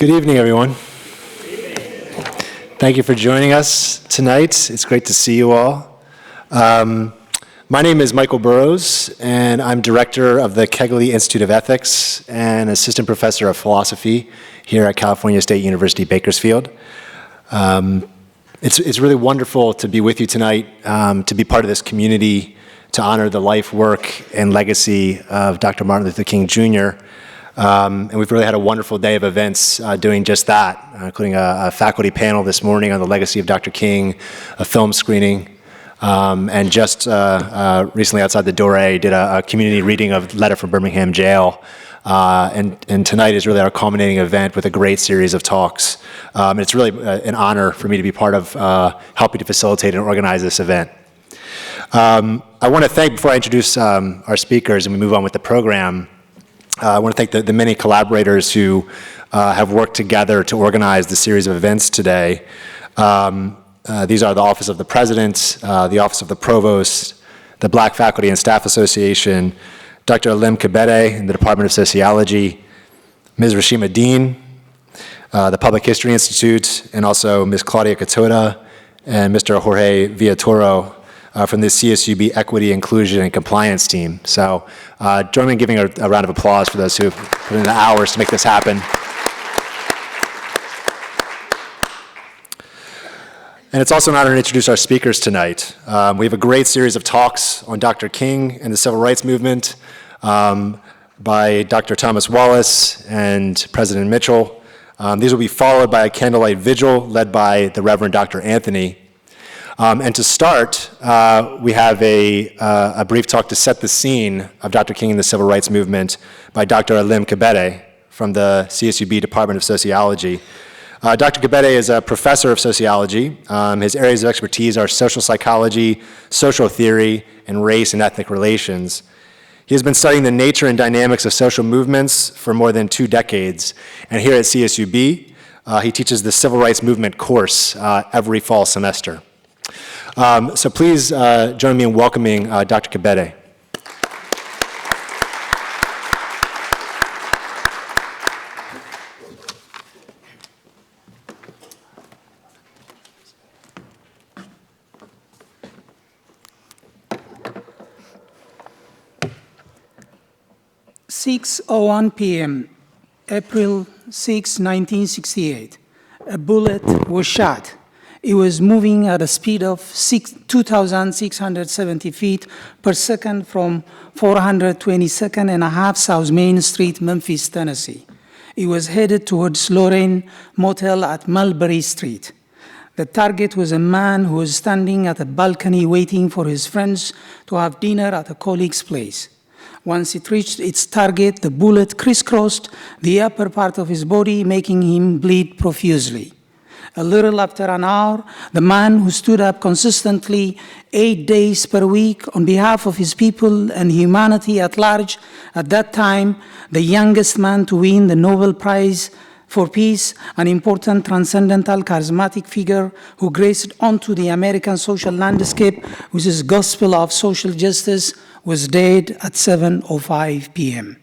Good evening, everyone. Thank you for joining us tonight. It's great to see you all. My name is Michael Burrows, and I'm director of the Kebede Institute of Ethics and assistant professor of philosophy here at California State University, Bakersfield. It's really wonderful to be with you tonight, to be part of this community, to honor the life, work, and legacy of Dr. Martin Luther King Jr., and we've really had a wonderful day of events doing just that, including a faculty panel this morning on the legacy of Dr. King, a film screening, and just recently outside the door, I did a community reading of Letter from Birmingham Jail. And tonight is really our culminating event with a great series of talks. It's really an honor for me to be part of helping to facilitate and organize this event. I want to thank, before I introduce our speakers and we move on with the program, I want to thank the many collaborators who have worked together to organize the series of events today. These are the Office of the President, the Office of the Provost, the Black Faculty and Staff Association, Dr. Alem Kebede in the Department of Sociology, Ms. Rashima Dean, the Public History Institute, and also Ms. Claudia Catoda and Mr. Jorge Villatoro from the CSUB Equity, Inclusion, and Compliance team. So join me in giving a round of applause for those who put in the hours to make this happen. And it's also an honor to introduce our speakers tonight. We have a great series of talks on Dr. King and the Civil Rights Movement by Dr. Thomas Wallace and President Mitchell. These will be followed by a candlelight vigil led by the Reverend Dr. Anthony. And to start, we have a brief talk to set the scene of Dr. King and the Civil Rights Movement by Dr. Alem Kebede from the CSUB Department of Sociology. Dr. Kebede is a professor of sociology. His areas of expertise are social psychology, social theory, and race and ethnic relations. He has been studying the nature and dynamics of social movements for more than 2 decades. And here at CSUB, he teaches the Civil Rights Movement course every fall semester. So please join me in welcoming Dr. Kebede. (6:01 p.m., April 6, 1968). A bullet was shot. It was moving at a speed of 2,670 feet per second from 422nd and a half South Main Street, Memphis, Tennessee. It was headed towards Lorraine Motel at Mulberry Street. The target was a man who was standing at a balcony waiting for his friends to have dinner at a colleague's place. Once it reached its target, the bullet crisscrossed the upper part of his body, making him bleed profusely. A little after an hour, the man who stood up consistently 8 days per week on behalf of his people and humanity at large, at that time, the youngest man to win the Nobel Prize for Peace, an important, transcendental, charismatic figure who graced onto the American social landscape with his gospel of social justice, was dead at 7:05 p.m.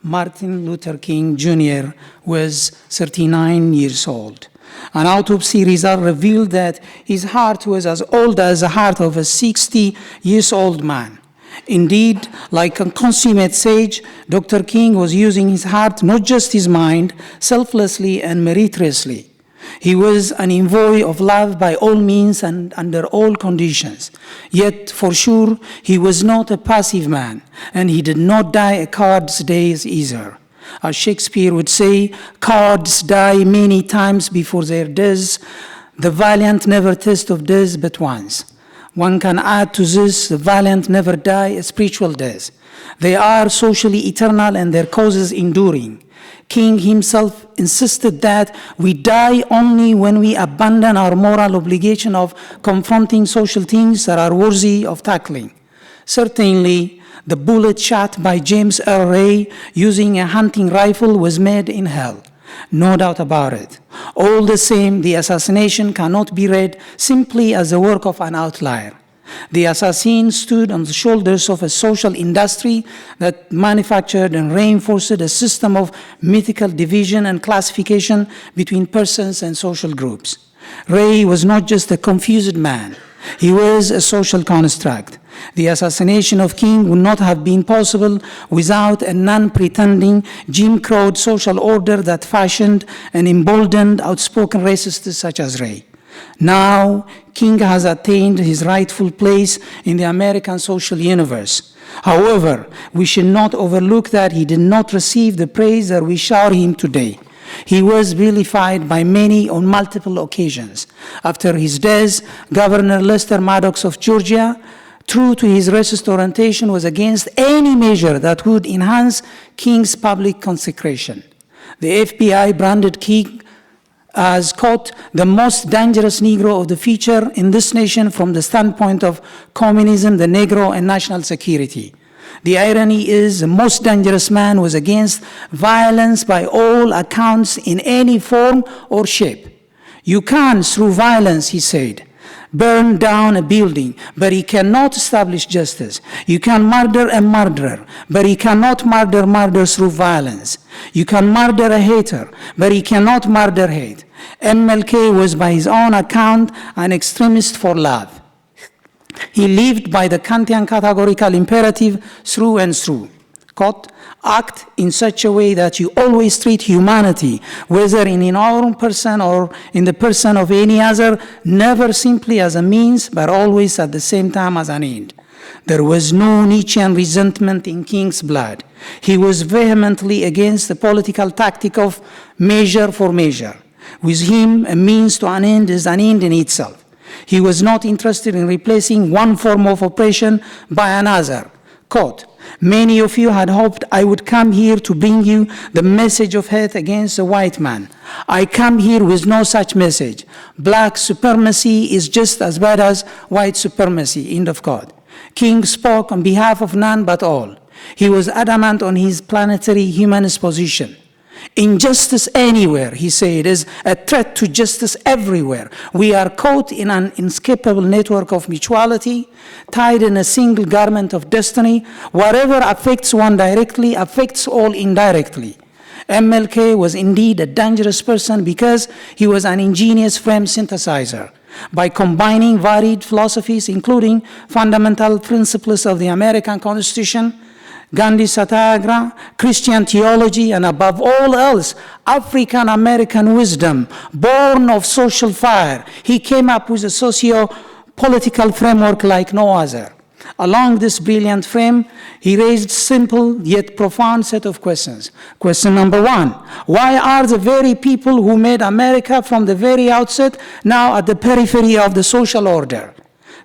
Martin Luther King Jr. was 39 years old. An autopsy result revealed that his heart was as old as the heart of a 60-year-old man. Indeed, like a consummate sage, Dr. King was using his heart, not just his mind, selflessly and meritoriously. He was an envoy of love by all means and under all conditions. Yet, for sure, he was not a passive man, and he did not die a coward's death either. As Shakespeare would say, cowards die many times before their deaths. The valiant never taste of death but once. One can add to this, the valiant never die a spiritual death. They are socially eternal and their causes enduring. King himself insisted that we die only when we abandon our moral obligation of confronting social things that are worthy of tackling. Certainly, the bullet shot by James Earl Ray using a hunting rifle was made in hell. No doubt about it. All the same, the assassination cannot be read simply as the work of an outlier. The assassin stood on the shoulders of a social industry that manufactured and reinforced a system of mythical division and classification between persons and social groups. Ray was not just a confused man. He was a social construct. The assassination of King would not have been possible without a non-pretending Jim Crow social order that fashioned and emboldened outspoken racists such as Ray. Now, King has attained his rightful place in the American social universe. However, we should not overlook that he did not receive the praise that we shower him today. He was vilified by many on multiple occasions. After his death, Governor Lester Maddox of Georgia, true to his racist orientation, was against any measure that would enhance King's public consecration. The FBI branded King as, quote, the most dangerous Negro of the future in this nation from the standpoint of communism, the Negro, and national security. The irony is the most dangerous man was against violence by all accounts in any form or shape. You can, through violence, he said, burn down a building, but he cannot establish justice. You can murder a murderer, but he cannot murder through violence. You can murder a hater, but he cannot murder hate. MLK was, by his own account, an extremist for love. He lived by the Kantian categorical imperative through and through. Quote, act in such a way that you always treat humanity, whether in your own person or in the person of any other, never simply as a means, but always at the same time as an end. There was no Nietzschean resentment in King's blood. He was vehemently against the political tactic of measure for measure. With him, a means to an end is an end in itself. He was not interested in replacing one form of oppression by another. Quote, many of you had hoped I would come here to bring you the message of hate against the white man. I come here with no such message. Black supremacy is just as bad as white supremacy, end of quote. King spoke on behalf of none but all. He was adamant on his planetary humanist position. Injustice anywhere, he said, is a threat to justice everywhere. We are caught in an inescapable network of mutuality, tied in a single garment of destiny. Whatever affects one directly affects all indirectly. MLK was indeed a dangerous person because he was an ingenious frame synthesizer. By combining varied philosophies, including fundamental principles of the American Constitution, Gandhi Satyagraha, Christian theology, and above all else, African-American wisdom, born of social fire, he came up with a socio-political framework like no other. Along this brilliant frame, he raised simple yet profound set of questions. Question number one, why are the very people who made America from the very outset now at the periphery of the social order?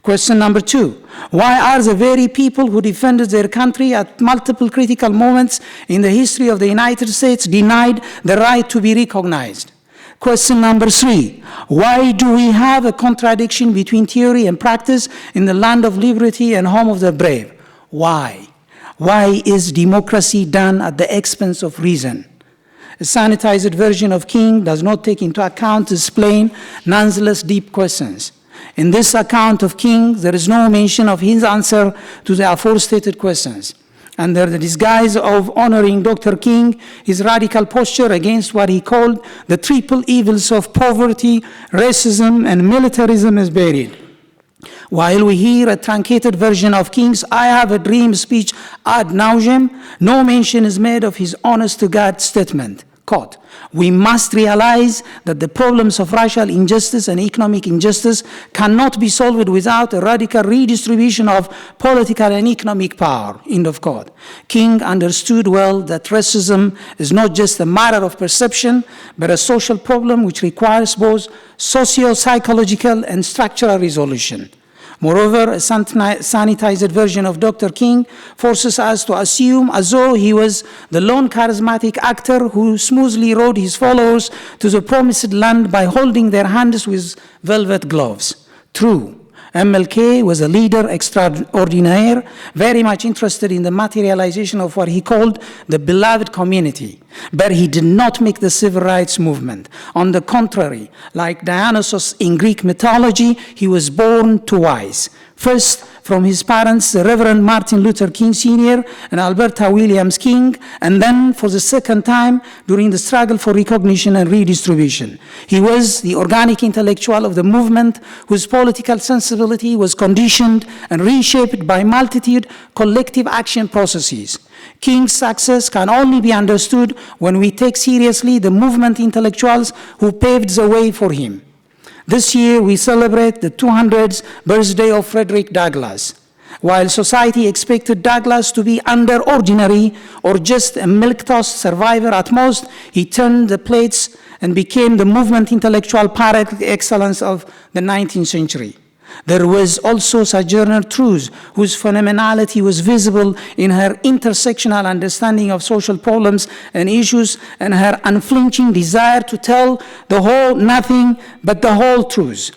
Question number two, why are the very people who defended their country at multiple critical moments in the history of the United States denied the right to be recognized? Question number three, why do we have a contradiction between theory and practice in the land of liberty and home of the brave? Why? Why is democracy done at the expense of reason? A sanitized version of King does not take into account these plain, nonetheless deep questions. In this account of King, there is no mention of his answer to the aforestated questions. Under the disguise of honoring Dr. King, his radical posture against what he called the triple evils of poverty, racism, and militarism is buried. While we hear a truncated version of King's I have a dream speech ad nauseum, no mention is made of his honest-to-God statement. Quote, we must realize that the problems of racial injustice and economic injustice cannot be solved without a radical redistribution of political and economic power, end of quote. King understood well that racism is not just a matter of perception, but a social problem which requires both socio-psychological and structural resolution. Moreover, a sanitized version of Dr. King forces us to assume as though he was the lone charismatic actor who smoothly rode his followers to the promised land by holding their hands with velvet gloves. True, MLK was a leader extraordinaire, very much interested in the materialization of what he called the beloved community. But he did not make the civil rights movement. On the contrary, like Dionysus in Greek mythology, he was born twice. First, from his parents, the Reverend Martin Luther King Sr. and Alberta Williams King, and then for the second time during the struggle for recognition and redistribution. He was the organic intellectual of the movement whose political sensibility was conditioned and reshaped by multitude collective action processes. King's success can only be understood when we take seriously the movement intellectuals who paved the way for him. This year, we celebrate the 200th birthday of Frederick Douglass. While society expected Douglass to be under ordinary or just a milquetoast survivor at most, he turned the plates and became the movement intellectual par excellence of the 19th century. There was also Sojourner Truth, whose phenomenality was visible in her intersectional understanding of social problems and issues and her unflinching desire to tell the whole, nothing but the whole truth.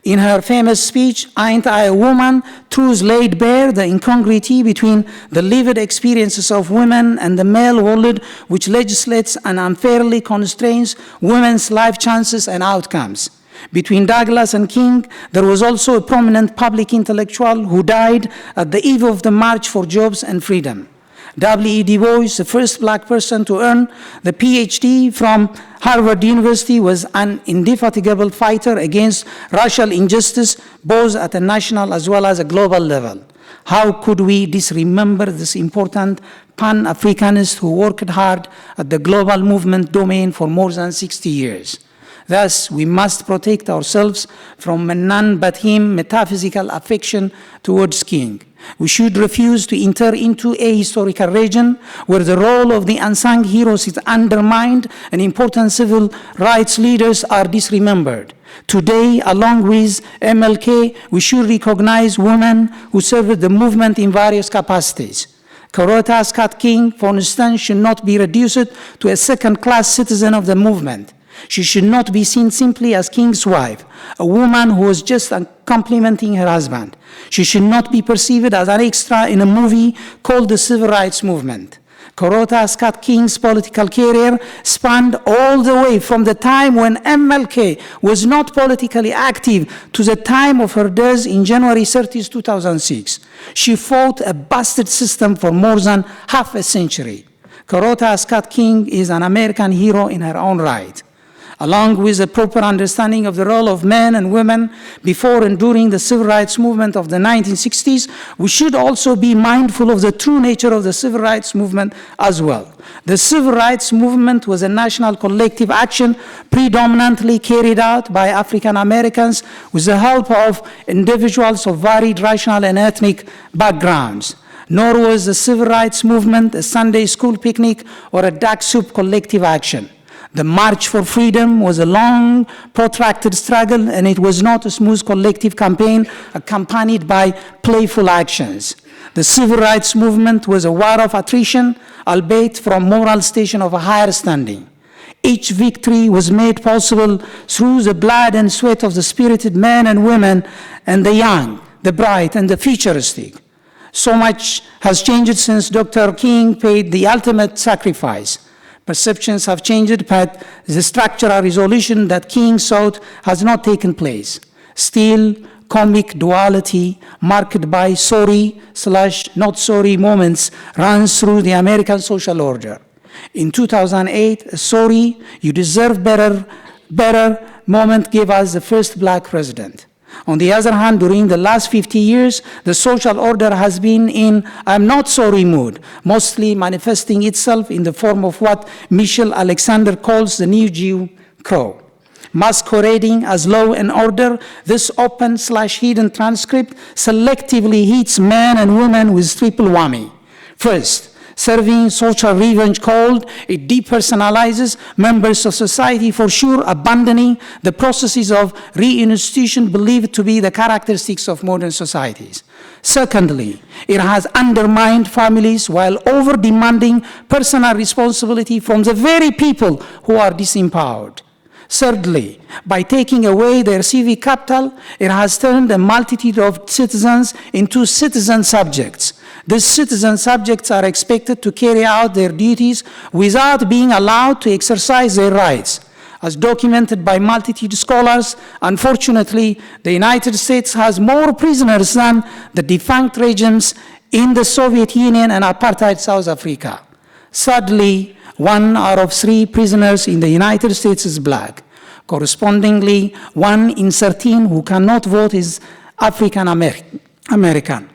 In her famous speech, Ain't I a Woman?, Truth laid bare the incongruity between the lived experiences of women and the male world, which legislates and unfairly constrains women's life chances and outcomes. Between Douglass and King, there was also a prominent public intellectual who died at the eve of the March for Jobs and Freedom. W.E. Du Bois, the first black person to earn the PhD from Harvard University, was an indefatigable fighter against racial injustice, both at a national as well as a global level. How could we disremember this important Pan-Africanist who worked hard at the global movement domain for more than 60 years? Thus, we must protect ourselves from a none but him metaphysical affection towards King. We should refuse to enter into a historical region where the role of the unsung heroes is undermined and important civil rights leaders are disremembered. Today, along with MLK, we should recognize women who served the movement in various capacities. Coretta Scott King, for instance, should not be reduced to a second-class citizen of the movement. She should not be seen simply as King's wife, a woman who was just complimenting her husband. She should not be perceived as an extra in a movie called the Civil Rights Movement. Coretta Scott King's political career spanned all the way from the time when MLK was not politically active to the time of her death in January 30, 2006. She fought a bastard system for more than half a century. Coretta Scott King is an American hero in her own right. Along with a proper understanding of the role of men and women before and during the civil rights movement of the 1960s, we should also be mindful of the true nature of the civil rights movement as well. The civil rights movement was a national collective action predominantly carried out by African Americans with the help of individuals of varied racial and ethnic backgrounds. Nor was the civil rights movement a Sunday school picnic or a duck soup collective action. The March for Freedom was a long, protracted struggle, and it was not a smooth collective campaign accompanied by playful actions. The civil rights movement was a war of attrition, albeit from moral station of a higher standing. Each victory was made possible through the blood and sweat of the spirited men and women, and the young, the bright, and the futuristic. So much has changed since Dr. King paid the ultimate sacrifice. Perceptions have changed, but the structural resolution that King sought has not taken place. Still, comic duality marked by sorry/not sorry moments runs through the American social order. In 2008, a sorry, you deserve better moment gave us the first black president. On the other hand, during the last 50 years, the social order has been in I'm not sorry mood, mostly manifesting itself in the form of what Michelle Alexander calls the new Jim Crow. Masquerading as law and order, this open/hidden transcript selectively hits men and women with triple whammy. First, serving social revenge cold, it depersonalizes members of society, for sure abandoning the processes of reinstitution believed to be the characteristics of modern societies. Secondly, it has undermined families while over-demanding personal responsibility from the very people who are disempowered. Thirdly, by taking away their civic capital, it has turned a multitude of citizens into citizen subjects. These citizen subjects are expected to carry out their duties without being allowed to exercise their rights. As documented by multitude scholars, unfortunately, the United States has more prisoners than the defunct regimes in the Soviet Union and apartheid South Africa. Sadly, 1 out of 3 prisoners in the United States is black. Correspondingly, 1 in 13 who cannot vote is African American.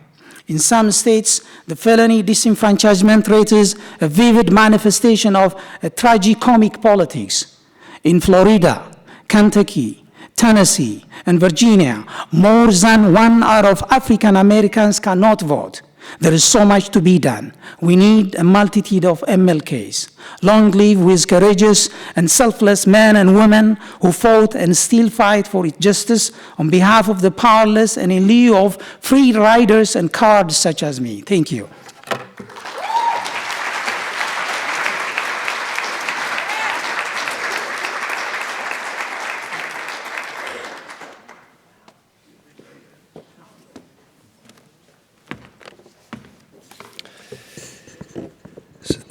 In some states, the felony disenfranchisement rate is a vivid manifestation of a tragicomic politics. In Florida, Kentucky, Tennessee, and Virginia, more than 1 out of African Americans cannot vote. There is so much to be done. We need a multitude of MLKs. Long live with courageous and selfless men and women who fought and still fight for justice on behalf of the powerless and in lieu of free riders and cards such as me. Thank you.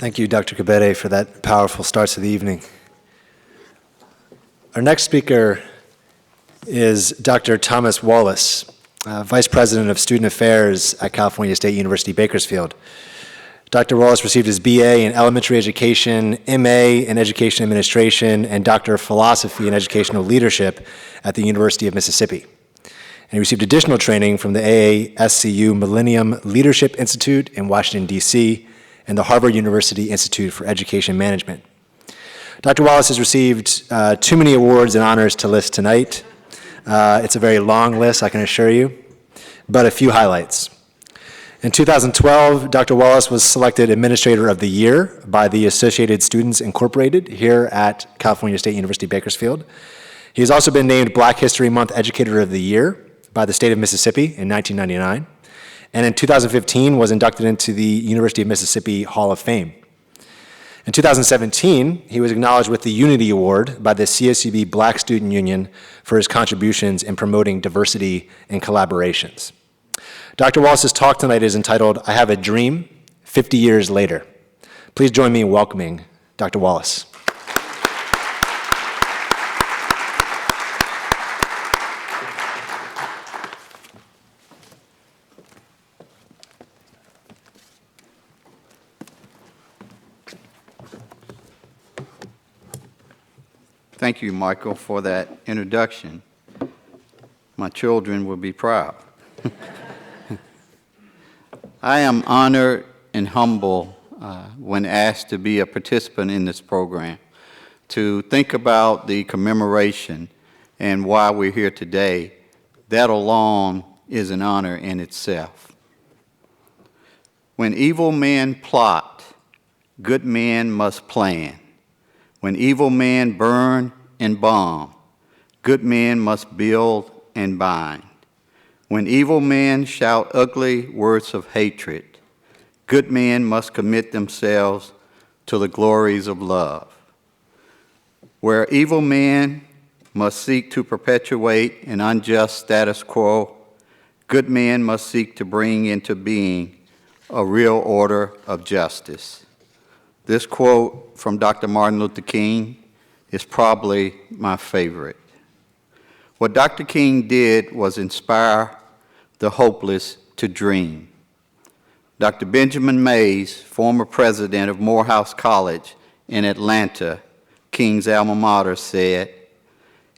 Thank you, Dr. Kebede, for that powerful start to the evening. Our next speaker is Dr. Thomas Wallace, Vice President of Student Affairs at California State University, Bakersfield. Dr. Wallace received his BA in Elementary Education, MA in Education Administration, and Doctor of Philosophy in Educational Leadership at the University of Mississippi. And he received additional training from the AASCU Millennium Leadership Institute in Washington, D.C., and the Harvard University Institute for Education Management. Dr. Wallace has received too many awards and honors to list tonight. It's a very long list, I can assure you, but a few highlights. In 2012, Dr. Wallace was selected Administrator of the Year by the Associated Students Incorporated here at California State University, Bakersfield. He has also been named Black History Month Educator of the Year by the state of Mississippi in 1999. And in 2015 was inducted into the University of Mississippi Hall of Fame. In 2017, he was acknowledged with the Unity Award by the CSUB Black Student Union for his contributions in promoting diversity and collaborations. Dr. Wallace's talk tonight is entitled, I Have a Dream, 50 Years Later. Please join me in welcoming Dr. Wallace. Thank you, Michael, for that introduction. My children will be proud. I am honored and humble when asked to be a participant in this program, to think about the commemoration and why we're here today. That alone is an honor in itself. When evil men plot, good men must plan. When evil men burn and bomb, good men must build and bind. When evil men shout ugly words of hatred, good men must commit themselves to the glories of love. Where evil men must seek to perpetuate an unjust status quo, good men must seek to bring into being a real order of justice. This quote from Dr. Martin Luther King is probably my favorite. What Dr. King did was inspire the hopeless to dream. Dr. Benjamin Mays, former president of Morehouse College in Atlanta, King's alma mater, said,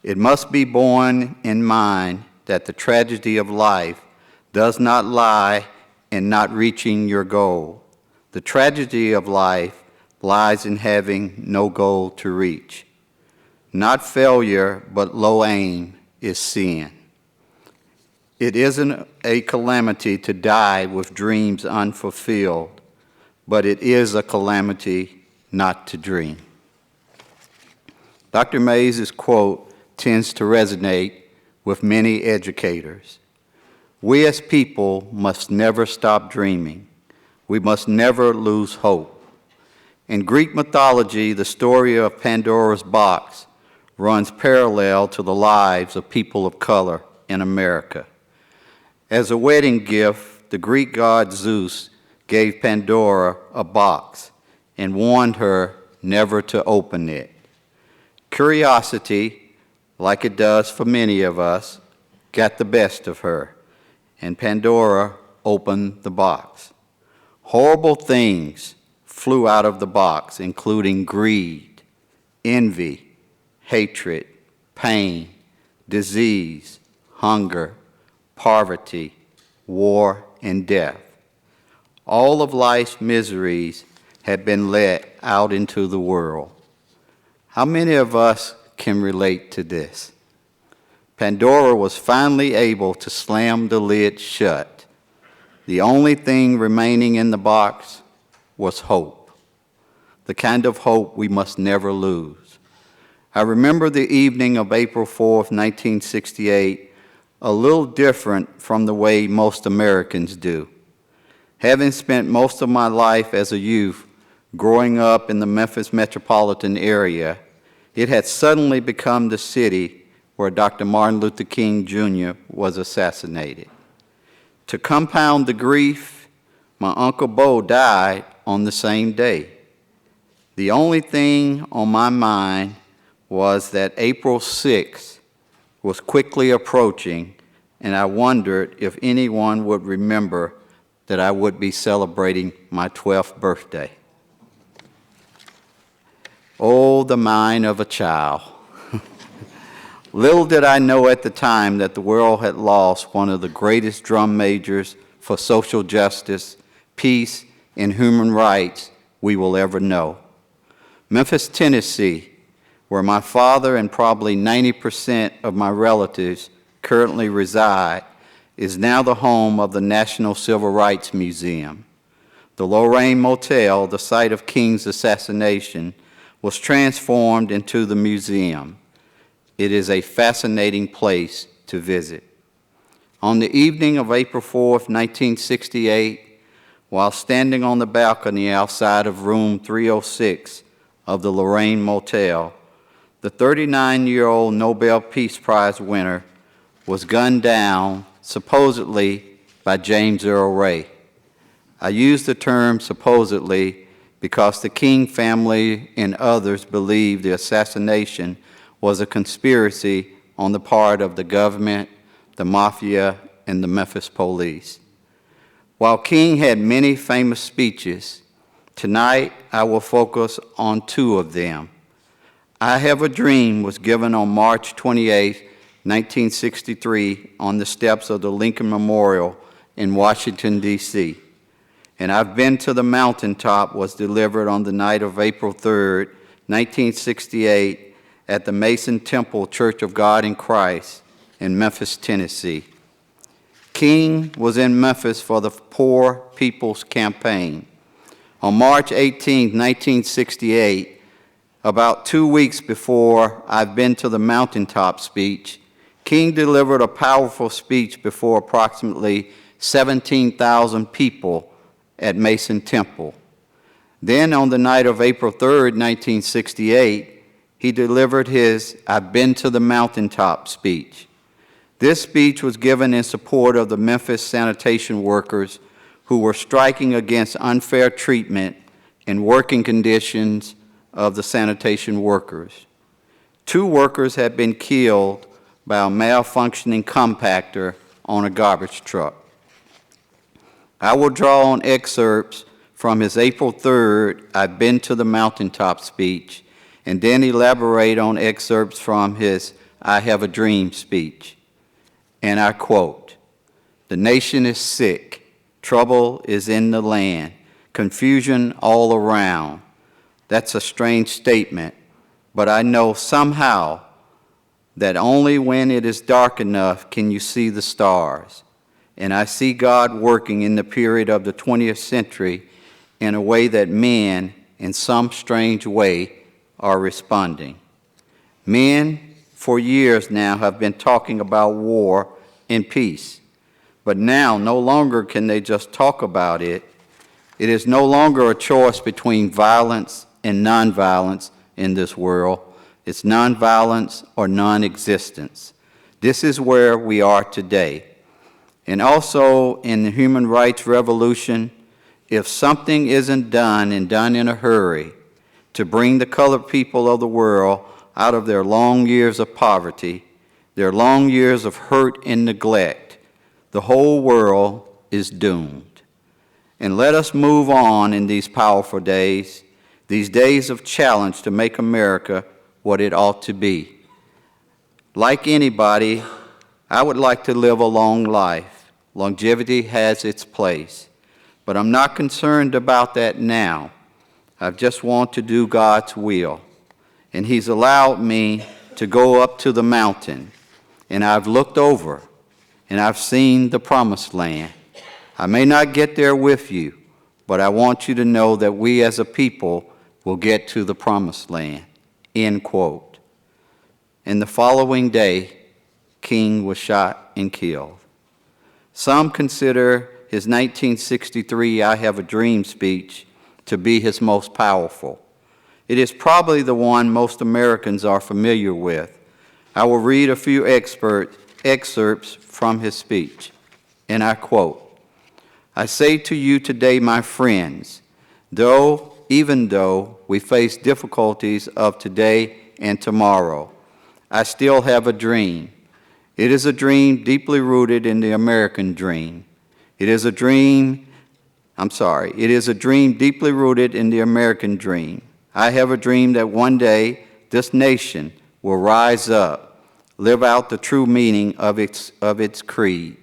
"It must be borne in mind that the tragedy of life does not lie in not reaching your goal. The tragedy of life lies in having no goal to reach. Not failure, but low aim is sin. It isn't a calamity to die with dreams unfulfilled, but it is a calamity not to dream." Dr. Mays' quote tends to resonate with many educators. We as people must never stop dreaming. We must never lose hope. In Greek mythology, the story of Pandora's box runs parallel to the lives of people of color in America. As a wedding gift, the Greek god Zeus gave Pandora a box and warned her never to open it. Curiosity, like it does for many of us, got the best of her, and Pandora opened the box. Horrible things flew out of the box, including greed, envy, hatred, pain, disease, hunger, poverty, war, and death. All of life's miseries had been let out into the world. How many of us can relate to this? Pandora was finally able to slam the lid shut. The only thing remaining in the box was hope, the kind of hope we must never lose. I remember the evening of April 4th, 1968, a little different from the way most Americans do. Having spent most of my life as a youth growing up in the Memphis metropolitan area, it had suddenly become the city where Dr. Martin Luther King Jr. was assassinated. To compound the grief, my Uncle Bo died on the same day. The only thing on my mind was that April 6th was quickly approaching, and I wondered if anyone would remember that I would be celebrating my 12th birthday. Oh, the mind of a child. Little did I know at the time that the world had lost one of the greatest drum majors for social justice, peace, and human rights we will ever know. Memphis, Tennessee, where my father and probably 90% of my relatives currently reside, is now the home of the National Civil Rights Museum. The Lorraine Motel, the site of King's assassination, was transformed into the museum. It is a fascinating place to visit. On the evening of April 4th, 1968, while standing on the balcony outside of room 306 of the Lorraine Motel, the 39-year-old Nobel Peace Prize winner was gunned down, supposedly by James Earl Ray. I use the term supposedly because the King family and others believe the assassination was a conspiracy on the part of the government, the mafia, and the Memphis police. While King had many famous speeches, tonight I will focus on two of them. I Have a Dream was given on March 28, 1963, on the steps of the Lincoln Memorial in Washington, D.C. And I've Been to the Mountaintop was delivered on the night of April 3, 1968, at the Mason Temple Church of God in Christ in Memphis, Tennessee. King was in Memphis for the Poor People's Campaign. On March 18, 1968, about 2 weeks before I've Been to the Mountaintop speech, King delivered a powerful speech before approximately 17,000 people at Mason Temple. Then on the night of April 3, 1968, he delivered his I've Been to the Mountaintop speech. This speech was given in support of the Memphis sanitation workers who were striking against unfair treatment and working conditions of the sanitation workers. 2 workers had been killed by a malfunctioning compactor on a garbage truck. I will draw on excerpts from his April 3rd I've Been to the Mountaintop speech, and then elaborate on excerpts from his I Have a Dream speech. And I quote, "The nation is sick, trouble is in the land, confusion all around. That's a strange statement, but I know somehow that only when it is dark enough can you see the stars. And I see God working in the period of the 20th century in a way that men, in some strange way, are responding. Men, for years now, have been talking about war and peace. But now, no longer can they just talk about it. It is no longer a choice between violence and nonviolence in this world. its nonviolence or non-existence. This is where we are today. And also in the human rights revolution, if something isn't done and done in a hurry to bring the colored people of the world out of their long years of poverty, their long years of hurt and neglect, the whole world is doomed. And let us move on in these powerful days, these days of challenge to make America what it ought to be. Like anybody, I would like to live a long life. Longevity has its place. But I'm not concerned about that now. I just want to do God's will. And He's allowed me to go up to the mountain. And I've looked over, and I've seen the promised land. I may not get there with you, but I want you to know that we as a people will get to the promised land. End quote. And the following day, King was shot and killed. Some consider his 1963 I Have a Dream speech to be his most powerful. It is probably the one most Americans are familiar with. I will read a few excerpts from his speech, and I quote, "I say to you today, my friends, even though we face difficulties of today and tomorrow, I still have a dream. It is a dream deeply rooted in the American dream. It is a dream deeply rooted in the American dream. I have a dream that one day this nation will rise up, live out the true meaning of its creed.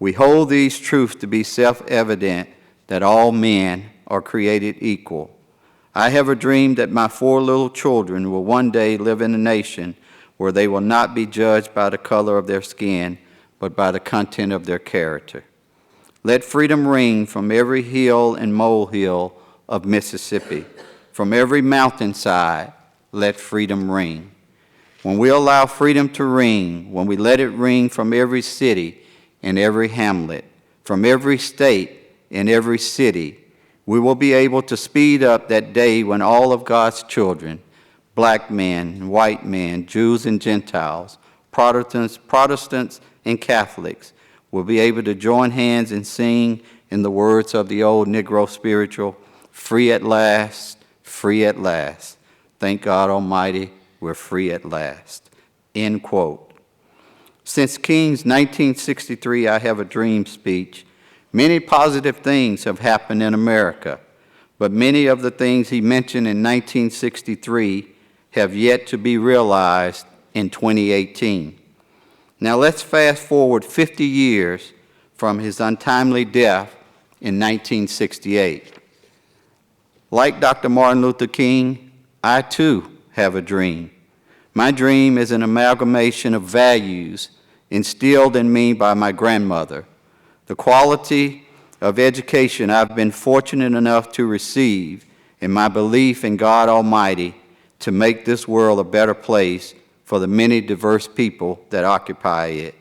We hold these truths to be self-evident that all men are created equal. I have a dream that my 4 little children will one day live in a nation where they will not be judged by the color of their skin, but by the content of their character. Let freedom ring from every hill and molehill of Mississippi. From every mountainside, let freedom ring. When we allow freedom to ring, when we let it ring from every city and every hamlet, from every state and every city, we will be able to speed up that day when all of God's children, black men, white men, Jews and Gentiles, Protestants and Catholics, will be able to join hands and sing in the words of the old Negro spiritual, free at last, free at last. Thank God Almighty, we're free at last. End quote. Since King's 1963 I Have a Dream speech, many positive things have happened in America, but many of the things he mentioned in 1963 have yet to be realized in 2018. Now let's fast forward 50 years from his untimely death in 1968. Like Dr. Martin Luther King, I too have a dream. My dream is an amalgamation of values instilled in me by my grandmother. The quality of education I've been fortunate enough to receive, and my belief in God Almighty to make this world a better place for the many diverse people that occupy it.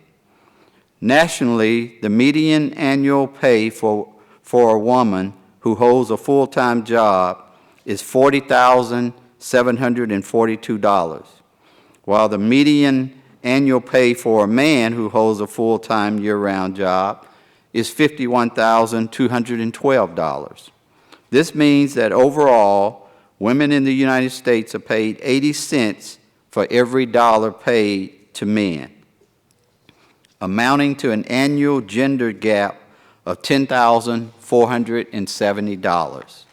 Nationally, the median annual pay for a woman who holds a full-time job is $40,742, while the median annual pay for a man who holds a full-time year-round job is $51,212. This means that overall, women in the United States are paid 80 cents for every dollar paid to men, amounting to an annual gender gap of $10,470.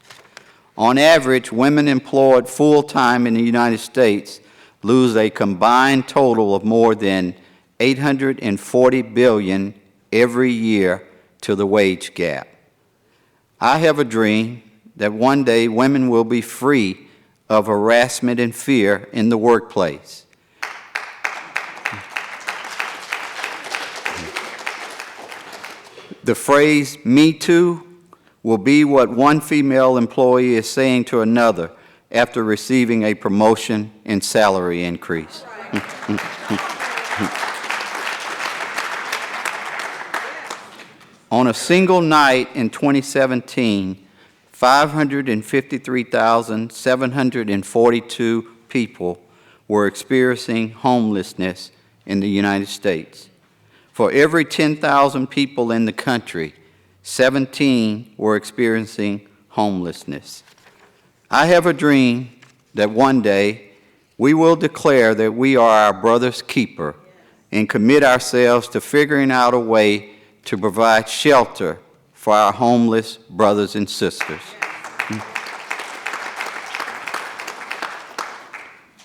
On average, women employed full-time in the United States lose a combined total of more than $840 billion every year to the wage gap. I have a dream that one day women will be free of harassment and fear in the workplace. The phrase, "me too," will be what one female employee is saying to another after receiving a promotion and salary increase. On a single night in 2017, 553,742 people were experiencing homelessness in the United States. For every 10,000 people in the country, 17 were experiencing homelessness. I have a dream that one day we will declare that we are our brother's keeper and commit ourselves to figuring out a way to provide shelter for our homeless brothers and sisters.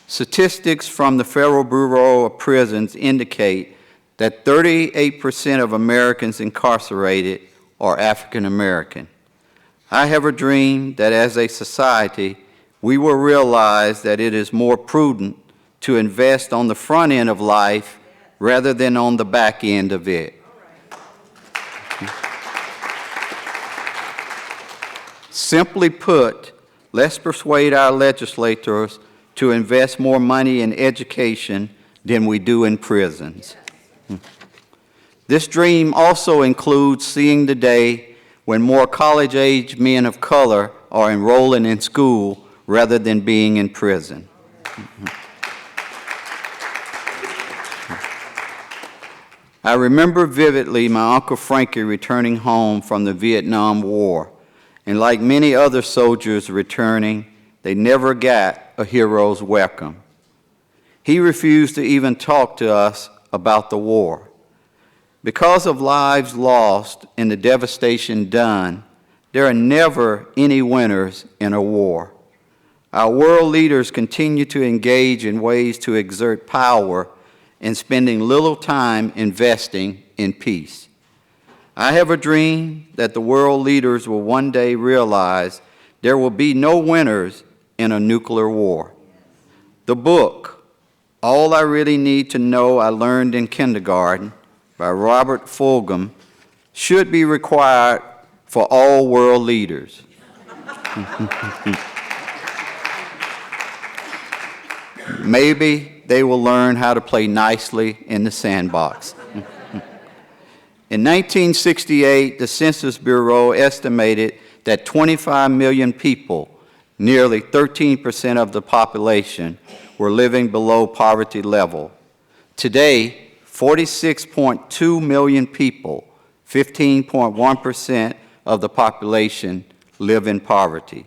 Statistics from the Federal Bureau of Prisons indicate that 38% of Americans incarcerated are African American. I have a dream that as a society, we will realize that it is more prudent to invest on the front end of life rather than on the back end of it. Simply put, let's persuade our legislators to invest more money in education than we do in prisons. This dream also includes seeing the day when more college-age men of color are enrolling in school rather than being in prison. I remember vividly my Uncle Frankie returning home from the Vietnam War, and like many other soldiers returning, they never got a hero's welcome. He refused to even talk to us about the war. Because of lives lost and the devastation done, there are never any winners in a war. Our world leaders continue to engage in ways to exert power and spending little time investing in peace. I have a dream that the world leaders will one day realize there will be no winners in a nuclear war. The book, All I Really Need to Know I Learned in Kindergarten, by Robert Fulghum, should be required for all world leaders. Maybe they will learn how to play nicely in the sandbox. In 1968, the Census Bureau estimated that 25 million people, nearly 13% of the population, were living below poverty level. Today, 46.2 million people, 15.1% of the population, live in poverty.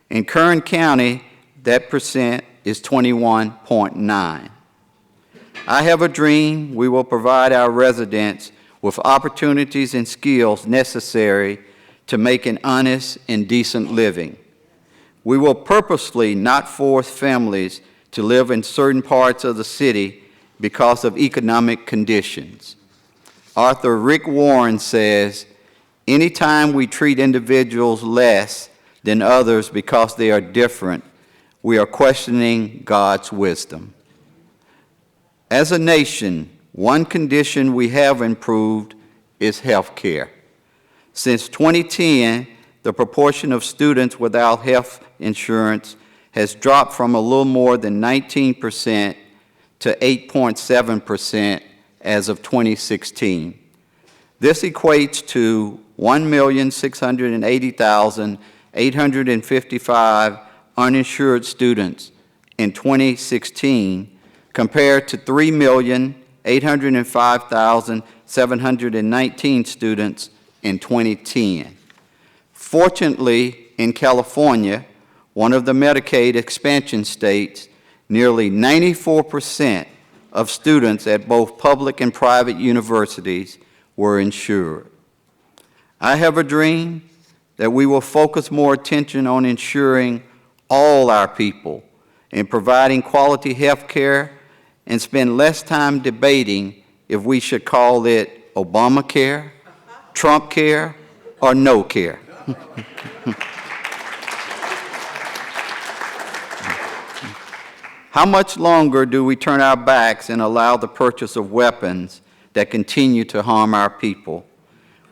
In Kern County, that percent is 21.9. I have a dream we will provide our residents with opportunities and skills necessary to make an honest and decent living. We will purposely not force families to live in certain parts of the city because of economic conditions. Author Rick Warren says, anytime we treat individuals less than others because they are different, we are questioning God's wisdom. As a nation, one condition we have improved is health care. Since 2010, the proportion of students without health insurance has dropped from a little more than 19% to 8.7% as of 2016. This equates to 1,680,855 uninsured students in 2016 compared to 3,805,719 students in 2010. Fortunately, in California, one of the Medicaid expansion states, nearly 94% of students at both public and private universities were insured. I have a dream that we will focus more attention on ensuring all our people and providing quality health care and spend less time debating if we should call it Obamacare, Trump care, or no care. How much longer do we turn our backs and allow the purchase of weapons that continue to harm our people?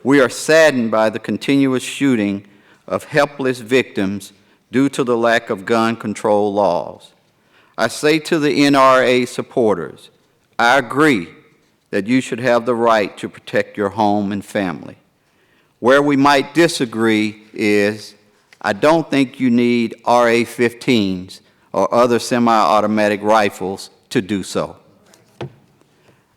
We are saddened by the continuous shooting of helpless victims due to the lack of gun control laws. I say to the NRA supporters, I agree that you should have the right to protect your home and family. Where we might disagree is, I don't think you need RA-15s or other semi-automatic rifles to do so.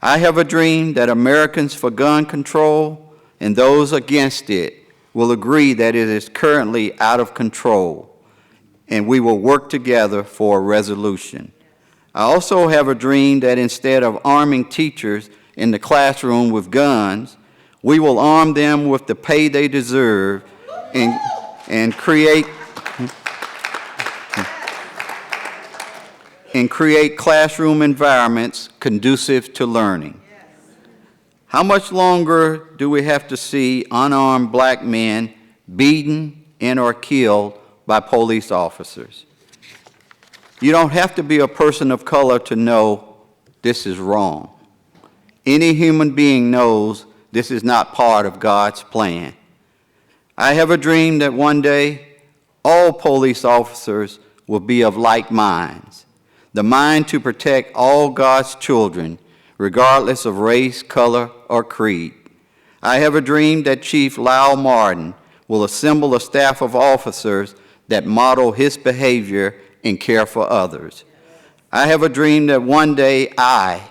I have a dream that Americans for gun control and those against it will agree that it is currently out of control, and we will work together for a resolution. I also have a dream that instead of arming teachers in the classroom with guns, we will arm them with the pay they deserve and create classroom environments conducive to learning. How much longer do we have to see unarmed black men beaten and or killed by police officers? You don't have to be a person of color to know this is wrong. Any human being knows this is not part of God's plan. I have a dream that one day all police officers will be of like minds, the mind to protect all God's children, regardless of race, color, or creed. I have a dream that Chief Lyle Martin will assemble a staff of officers that model his behavior and care for others. I have a dream that one day I,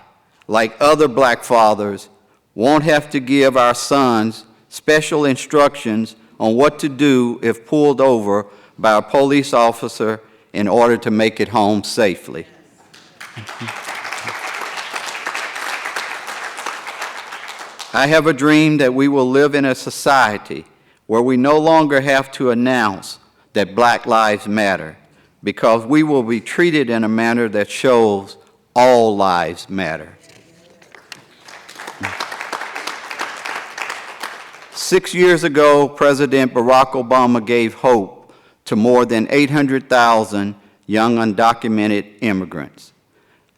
like other black fathers, won't have to give our sons special instructions on what to do if pulled over by a police officer in order to make it home safely. I have a dream that we will live in a society where we no longer have to announce that Black Lives Matter, because we will be treated in a manner that shows all lives matter. 6 years ago, President Barack Obama gave hope to more than 800,000 young undocumented immigrants.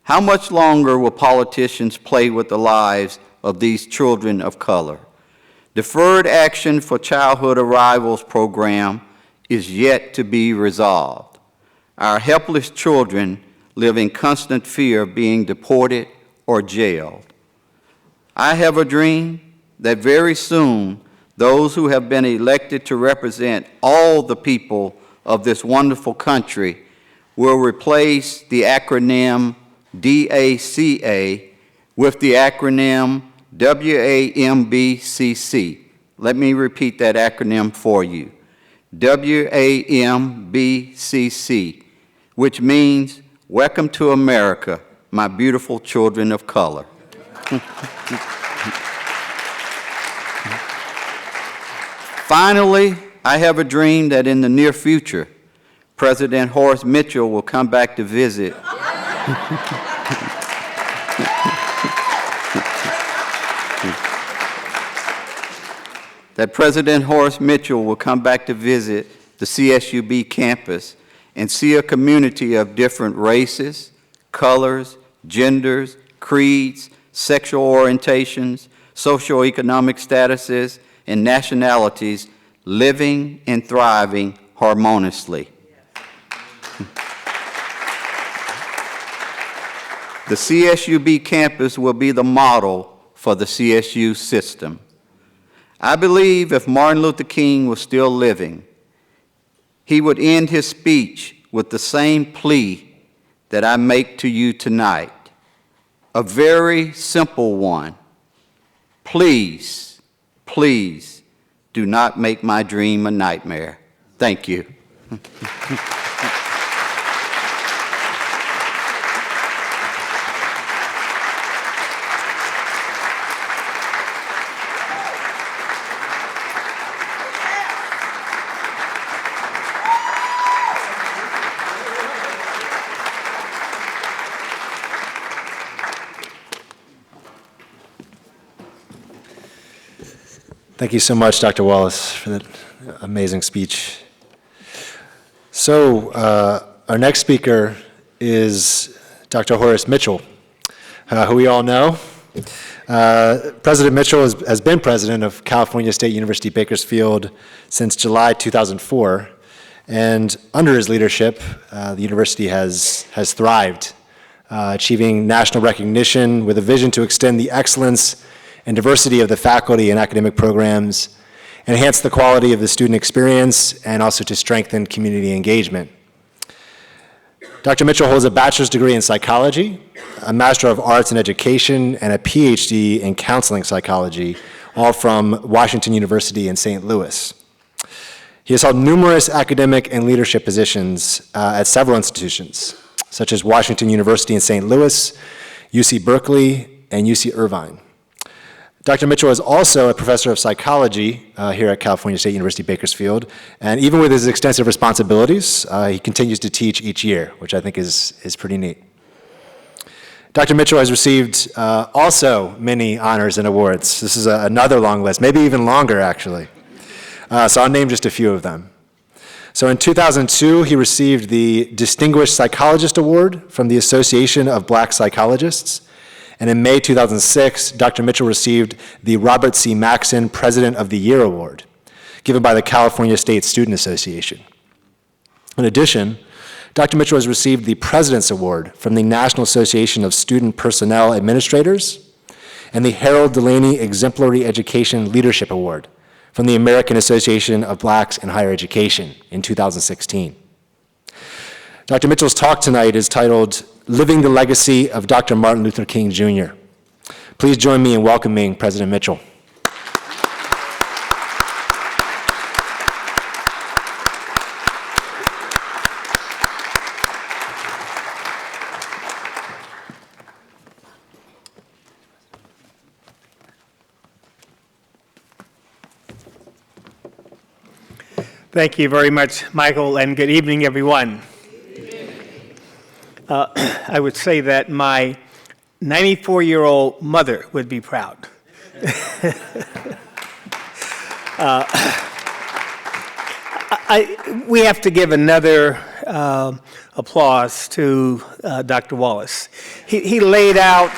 How much longer will politicians play with the lives of these children of color? Deferred Action for Childhood Arrivals program is yet to be resolved. Our helpless children live in constant fear of being deported or jailed. I have a dream that very soon those who have been elected to represent all the people of this wonderful country will replace the acronym DACA with the acronym WAMBCC. Let me repeat that acronym for you. WAMBCC, which means Welcome to America, my beautiful children of color. Finally, I have a dream that in the near future, President Horace Mitchell will come back to visit. That President Horace Mitchell will come back to visit the CSUB campus and see a community of different races, colors, genders, creeds, sexual orientations, socioeconomic statuses, and nationalities living and thriving harmoniously. The CSUB campus will be the model for the CSU system. I believe if Martin Luther King was still living, he would end his speech with the same plea that I make to you tonight. A very simple one. Please, please do not make my dream a nightmare. Thank you. Thank you so much, Dr. Wallace, for that amazing speech. So our next speaker is Dr. Horace Mitchell, who we all know. President Mitchell has been president of California State University Bakersfield since July 2004, and under his leadership, the university has thrived, achieving national recognition with a vision to extend the excellence and diversity of the faculty and academic programs, enhance the quality of the student experience, and also to strengthen community engagement. Dr. Mitchell holds a bachelor's degree in psychology, a Master of Arts in Education, and a PhD in counseling psychology, all from Washington University in St. Louis. He has held numerous academic and leadership positions at several institutions, such as Washington University in St. Louis, UC Berkeley, and UC Irvine. Dr. Mitchell is also a professor of psychology here at California State University, Bakersfield, and even with his extensive responsibilities, he continues to teach each year, which I think is pretty neat. Dr. Mitchell has received also many honors and awards. This is another long list, maybe even longer, actually. So I'll name just a few of them. So in 2002, he received the Distinguished Psychologist Award from the Association of Black Psychologists. And in May 2006, Dr. Mitchell received the Robert C. Maxson President of the Year Award, given by the California State Student Association. In addition, Dr. Mitchell has received the President's Award from the National Association of Student Personnel Administrators and the Harold Delaney Exemplary Education Leadership Award from the American Association of Blacks in Higher Education in 2016. Dr. Mitchell's talk tonight is titled, Living the Legacy of Dr. Martin Luther King, Jr. Please join me in welcoming President Mitchell. Thank you very much, Michael, and good evening, everyone. I would say that my 94-year-old mother would be proud. We have to give another applause to Dr. Wallace. He laid out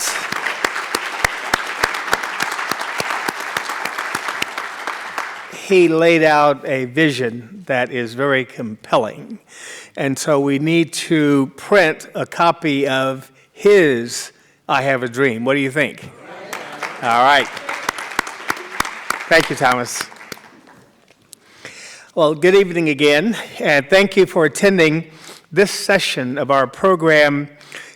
a vision that is very compelling. And so we need to print a copy of his I Have a Dream. What do you think? All right. Thank you, Thomas. Well, good evening again, and thank you for attending this session of our program,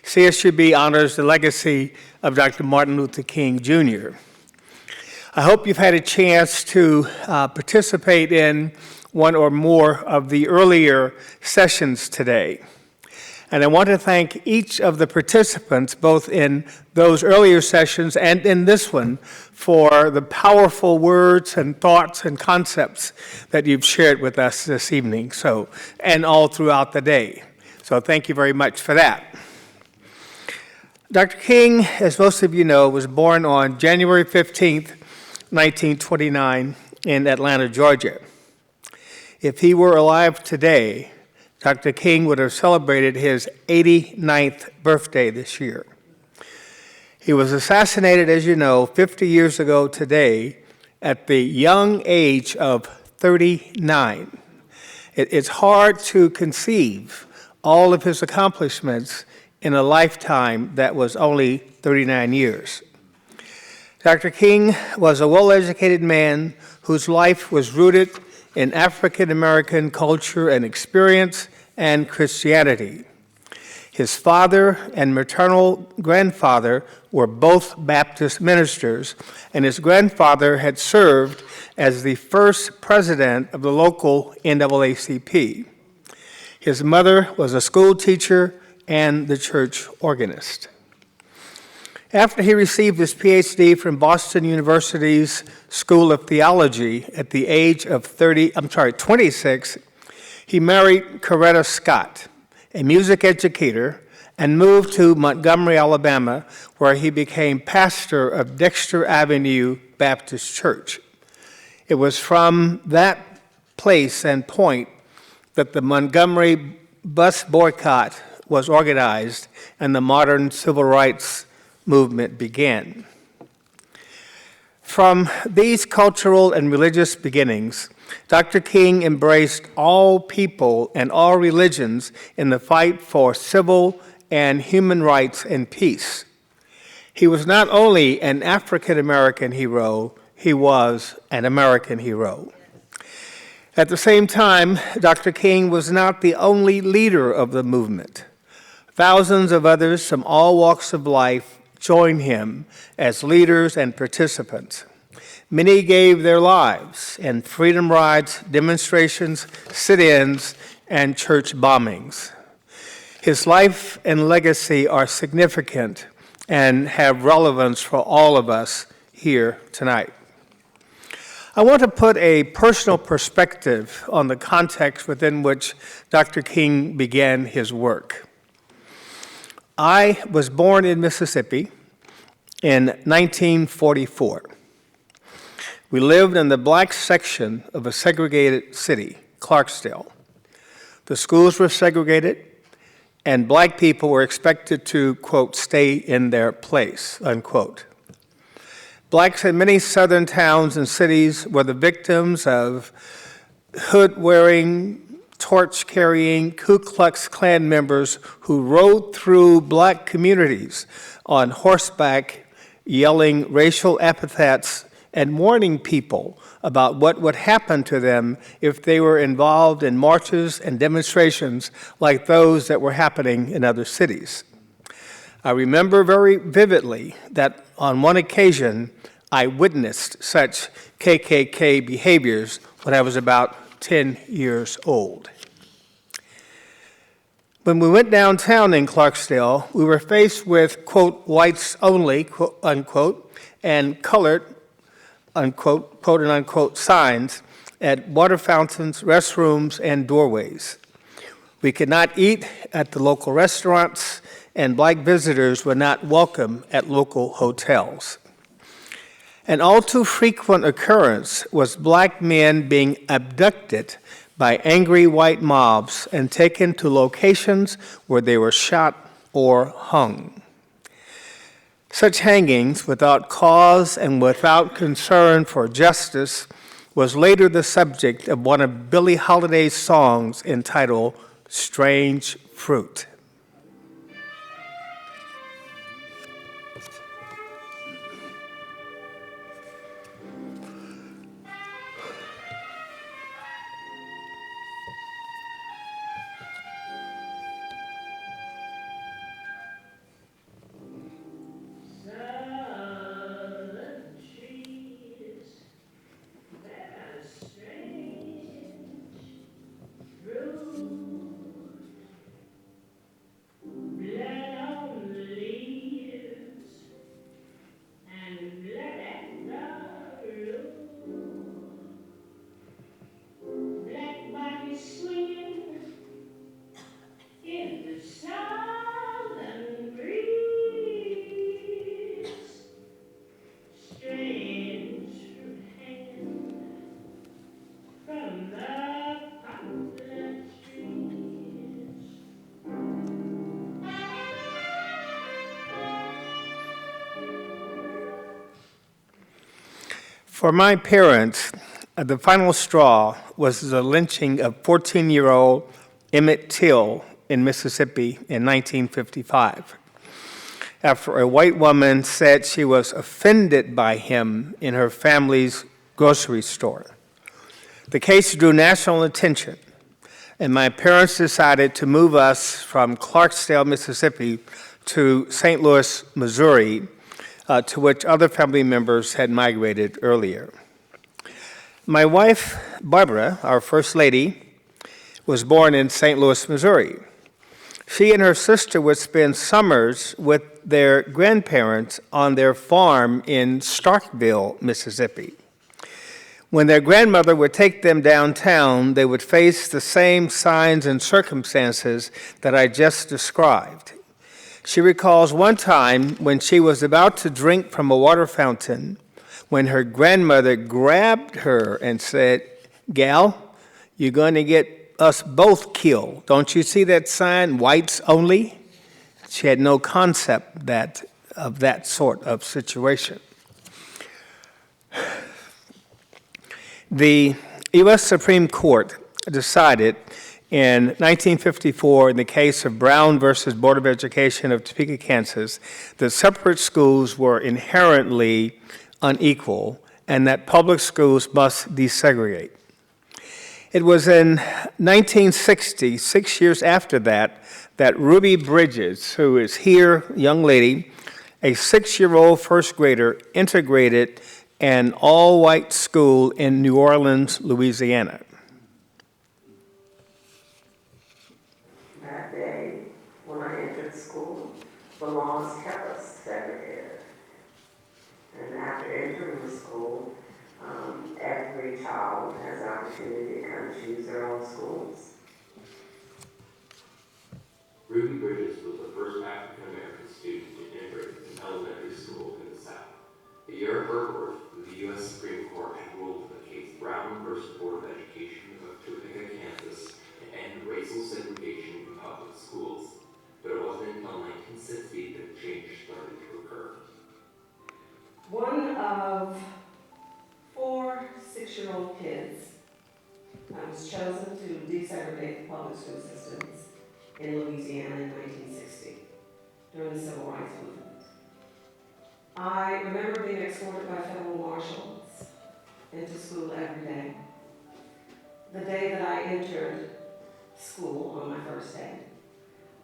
CSUB Honors the Legacy of Dr. Martin Luther King, Jr. I hope you've had a chance to participate in one or more of the earlier sessions today. And I want to thank each of the participants, both in those earlier sessions and in this one, for the powerful words and thoughts and concepts that you've shared with us this evening, and all throughout the day. So thank you very much for that. Dr. King, as most of you know, was born on January 15th, 1929 in Atlanta, Georgia. If he were alive today, Dr. King would have celebrated his 89th birthday this year. He was assassinated, as you know, 50 years ago today at the young age of 39. It's hard to conceive all of his accomplishments in a lifetime that was only 39 years. Dr. King was a well-educated man whose life was rooted in African American culture and experience and Christianity. His father and maternal grandfather were both Baptist ministers, and his grandfather had served as the first president of the local NAACP. His mother was a school teacher and the church organist. After he received his PhD from Boston University's School of Theology at the age of 26, he married Coretta Scott, a music educator, and moved to Montgomery, Alabama, where he became pastor of Dexter Avenue Baptist Church. It was from that place and point that the Montgomery bus boycott was organized and the modern civil rights movement began. From these cultural and religious beginnings, Dr. King embraced all people and all religions in the fight for civil and human rights and peace. He was not only an African American hero, he was an American hero. At the same time, Dr. King was not the only leader of the movement. Thousands of others from all walks of life joined him as leaders and participants. Many gave their lives in freedom rides, demonstrations, sit-ins, and church bombings. His life and legacy are significant and have relevance for all of us here tonight. I want to put a personal perspective on the context within which Dr. King began his work. I was born in Mississippi in 1944. We lived in the black section of a segregated city, Clarksdale. The schools were segregated, and black people were expected to, quote, stay in their place, unquote. Blacks in many southern towns and cities were the victims of hood-wearing, torch-carrying Ku Klux Klan members who rode through black communities on horseback, yelling racial epithets and warning people about what would happen to them if they were involved in marches and demonstrations like those that were happening in other cities. I remember very vividly that on one occasion, I witnessed such KKK behaviors when I was about 10 years old. When we went downtown in Clarksdale, we were faced with, quote, whites only, quote, unquote, and colored, unquote, quote and unquote, signs at water fountains, restrooms, and doorways. We could not eat at the local restaurants, and black visitors were not welcome at local hotels. An all too frequent occurrence was black men being abducted by angry white mobs and taken to locations where they were shot or hung. Such hangings without cause and without concern for justice was later the subject of one of Billie Holiday's songs entitled Strange Fruit. For my parents, the final straw was the lynching of 14-year-old Emmett Till in Mississippi in 1955, after a white woman said she was offended by him in her family's grocery store. The case drew national attention, and my parents decided to move us from Clarksdale, Mississippi, to St. Louis, Missouri, to which other family members had migrated earlier. My wife, Barbara, our First Lady, was born in St. Louis, Missouri. She and her sister would spend summers with their grandparents on their farm in Starkville, Mississippi. When their grandmother would take them downtown, they would face the same signs and circumstances that I just described. She recalls one time when she was about to drink from a water fountain when her grandmother grabbed her and said, "Gal, you're going to get us both killed. Don't you see that sign, whites only?" She had no concept of that sort of situation. The U.S. Supreme Court decided in 1954, in the case of Brown versus Board of Education of Topeka, Kansas, that separate schools were inherently unequal and that public schools must desegregate. It was in 1960, 6 years after that, that Ruby Bridges, who is here, young lady, a 6-year-old first grader, integrated an all-white school in New Orleans, Louisiana. That day, when I entered school, the laws kept us segregated. And after entering the school, every child has the opportunity to kind of choose their own schools. Ruby Bridges was the first African-American student to integrate an elementary school in the South. The year of her birth, the U.S. Supreme Court had ruled in the case Brown versus Board of Education of Topeka, Kansas, to end racial segregation in public schools. But it wasn't until 1960 that change started to occur. One of 4 6-year-old kids was chosen to desegregate the public school systems in Louisiana in 1960 during the Civil Rights Movement. I remember being escorted by federal marshals into school every day. The day that I entered school on my first day,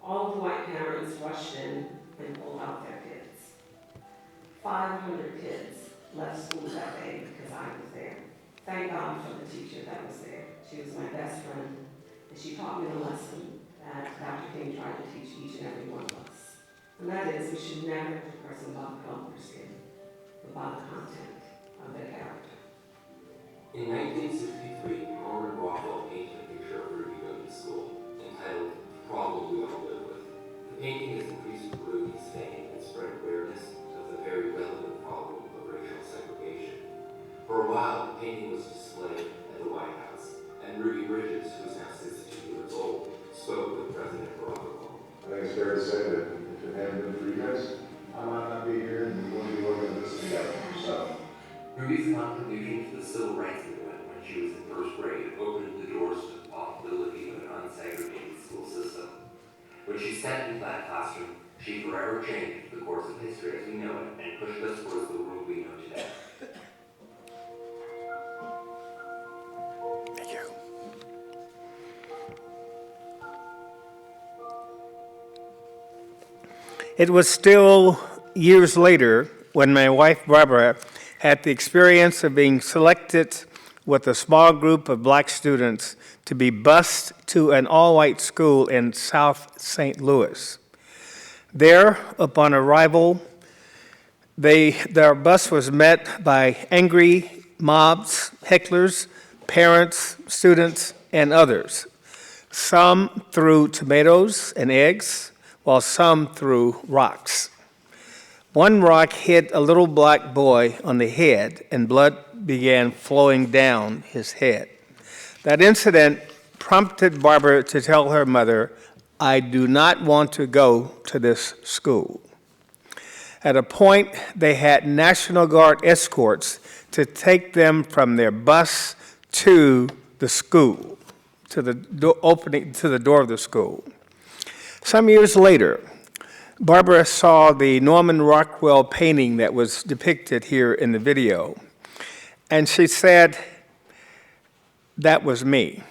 all of the white parents rushed in and pulled out their kids. 500 kids left school that day because I was there. Thank God for the teacher that was there. She was my best friend, and she taught me the lesson that Dr. King tried to teach each and every one of us. And that is, we should never judge a person by the color of their skin, but by the content of their character. In 1963, Norman Rockwell painted a picture of Ruby going to school, entitled The Problem We All Live With. The painting has increased Ruby's fame and spread awareness of the very relevant problem of racial segregation. For a while, the painting was displayed at the White House, and Ruby Bridges, who is now 62 years old, spoke with President Barack Obama. I think it's fair to say that if it hadn't been for you guys, I might not be here and we wouldn't be working on this together. So, Ruby's contribution to the civil rights movement when she was in first grade opened the doors to the possibility of an unsegregated school system. When she stepped into that classroom, she forever changed the course of history as we know it and pushed us towards the world we know today. Thank you. It was still years later when my wife Barbara had the experience of being selected with a small group of black students to be bused to an all-white school in South St. Louis. There, upon arrival, their bus was met by angry mobs, hecklers, parents, students, and others. Some threw tomatoes and eggs, while some threw rocks. One rock hit a little black boy on the head, and blood began flowing down his head. That incident prompted Barbara to tell her mother, "I do not want to go to this school." At a point, they had National Guard escorts to take them from their bus to the school, to the door of the school. Some years later, Barbara saw the Norman Rockwell painting that was depicted here in the video, and she said, "That was me.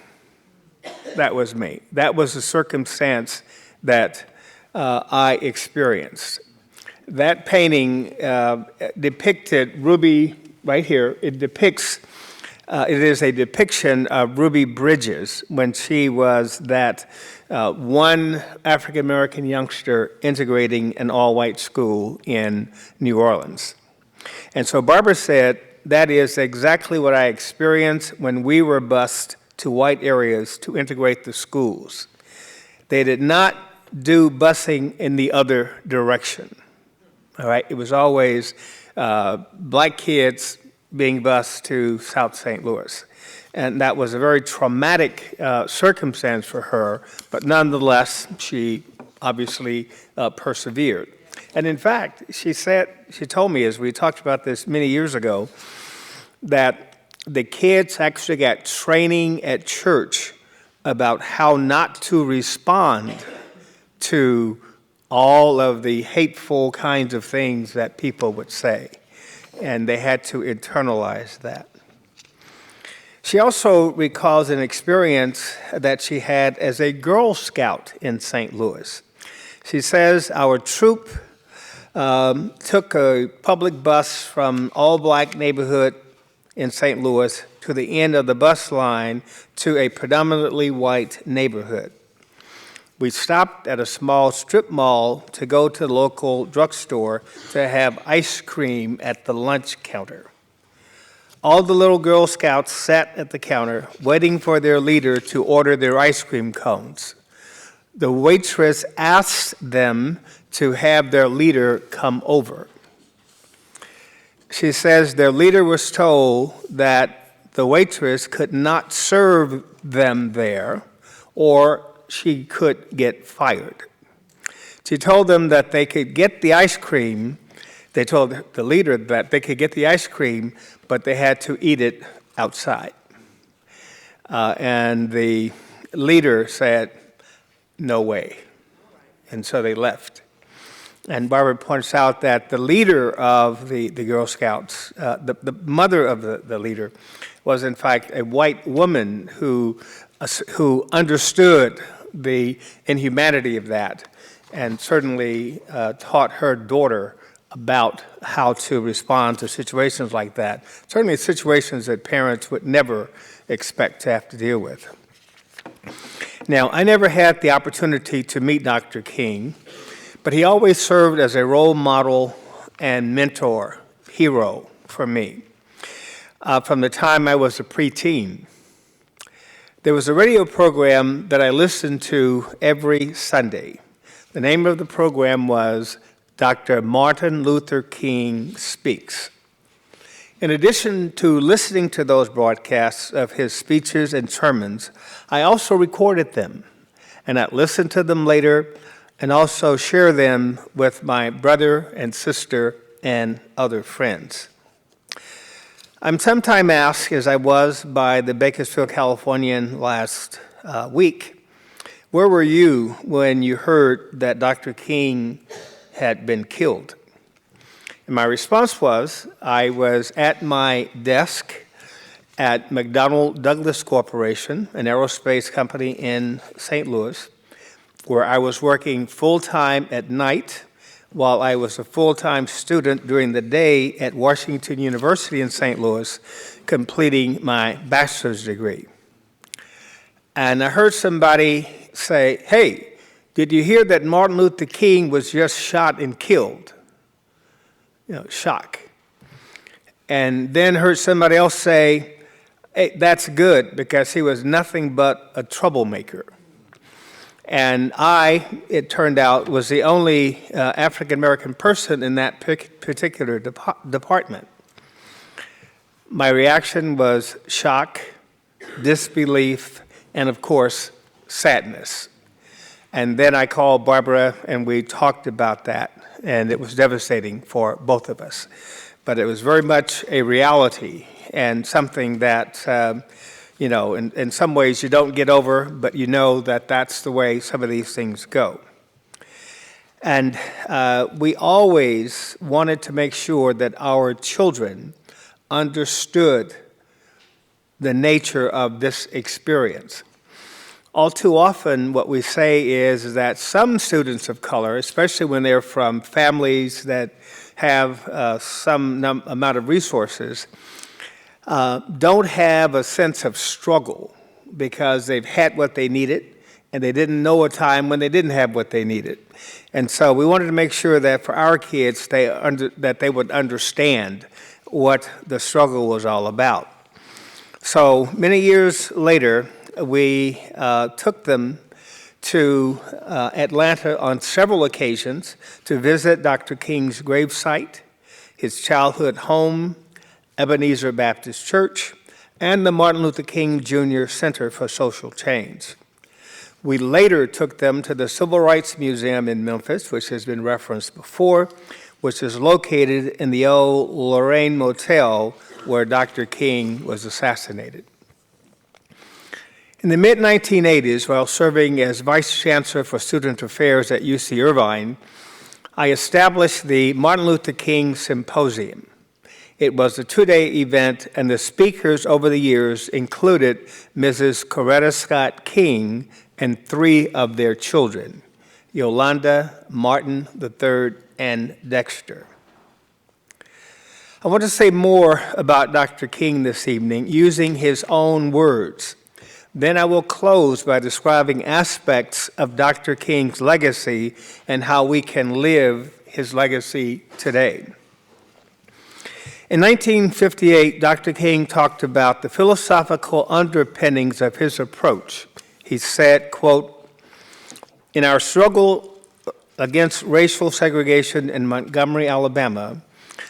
That was me. That was the circumstance that I experienced." That painting depicted Ruby, right here, it is a depiction of Ruby Bridges when she was that one African-American youngster integrating an all-white school in New Orleans. And so Barbara said, that is exactly what I experienced when we were bused to white areas to integrate the schools. They did not do busing in the other direction. All right, it was always black kids being bused to South St. Louis. And that was a very traumatic circumstance for her, but nonetheless, she obviously persevered. And in fact, she told me, as we talked about this many years ago, that the kids actually got training at church about how not to respond to all of the hateful kinds of things that people would say. And they had to internalize that. She also recalls an experience that she had as a Girl Scout in St. Louis. She says, our troop took a public bus from all-black neighborhood in St. Louis to the end of the bus line to a predominantly white neighborhood. We stopped at a small strip mall to go to the local drugstore to have ice cream at the lunch counter. All the little Girl Scouts sat at the counter waiting for their leader to order their ice cream cones. The waitress asked them to have their leader come over. She says their leader was told that the waitress could not serve them there or she could get fired. She told them that they could get the ice cream. They told the leader that they could get the ice cream, but they had to eat it outside. And the leader said, no way. And so they left. And Barbara points out that the leader of the Girl Scouts, the mother of the leader, was in fact a white woman who understood the inhumanity of that and certainly taught her daughter about how to respond to situations like that, certainly situations that parents would never expect to have to deal with. Now, I never had the opportunity to meet Dr. King, but he always served as a role model and mentor, hero for me. From the time I was a preteen, there was a radio program that I listened to every Sunday. The name of the program was Dr. Martin Luther King Speaks. In addition to listening to those broadcasts of his speeches and sermons, I also recorded them, and I listened to them later and also share them with my brother and sister and other friends. I'm sometimes asked, as I was by the Bakersfield Californian last week, where were you when you heard that Dr. King had been killed? And my response was, I was at my desk at McDonnell Douglas Corporation, an aerospace company in St. Louis, where I was working full-time at night while I was a full-time student during the day at Washington University in St. Louis, completing my bachelor's degree. And I heard somebody say, hey, did you hear that Martin Luther King was just shot and killed? Shock. And then heard somebody else say, hey, that's good because he was nothing but a troublemaker. And I, it turned out, was the only African-American person in that particular department. My reaction was shock, disbelief, and of course, sadness. And then I called Barbara and we talked about that, and it was devastating for both of us. But it was very much a reality and something that in some ways you don't get over, but you know that that's the way some of these things go. And we always wanted to make sure that our children understood the nature of this experience. All too often, what we say is that some students of color, especially when they're from families that have some amount of resources, don't have a sense of struggle because they've had what they needed and they didn't know a time when they didn't have what they needed. And so we wanted to make sure that for our kids, that they would understand what the struggle was all about. So many years later, we took them to Atlanta on several occasions to visit Dr. King's gravesite, his childhood home, Ebenezer Baptist Church, and the Martin Luther King Jr. Center for Social Change. We later took them to the Civil Rights Museum in Memphis, which has been referenced before, which is located in the old Lorraine Motel where Dr. King was assassinated. In the mid-1980s, while serving as Vice Chancellor for Student Affairs at UC Irvine, I established the Martin Luther King Symposium. It was a two-day event, and the speakers over the years included Mrs. Coretta Scott King and 3 of their children, Yolanda, Martin III, and Dexter. I want to say more about Dr. King this evening using his own words. Then I will close by describing aspects of Dr. King's legacy and how we can live his legacy today. In 1958, Dr. King talked about the philosophical underpinnings of his approach. He said, quote, "In our struggle against racial segregation in Montgomery, Alabama,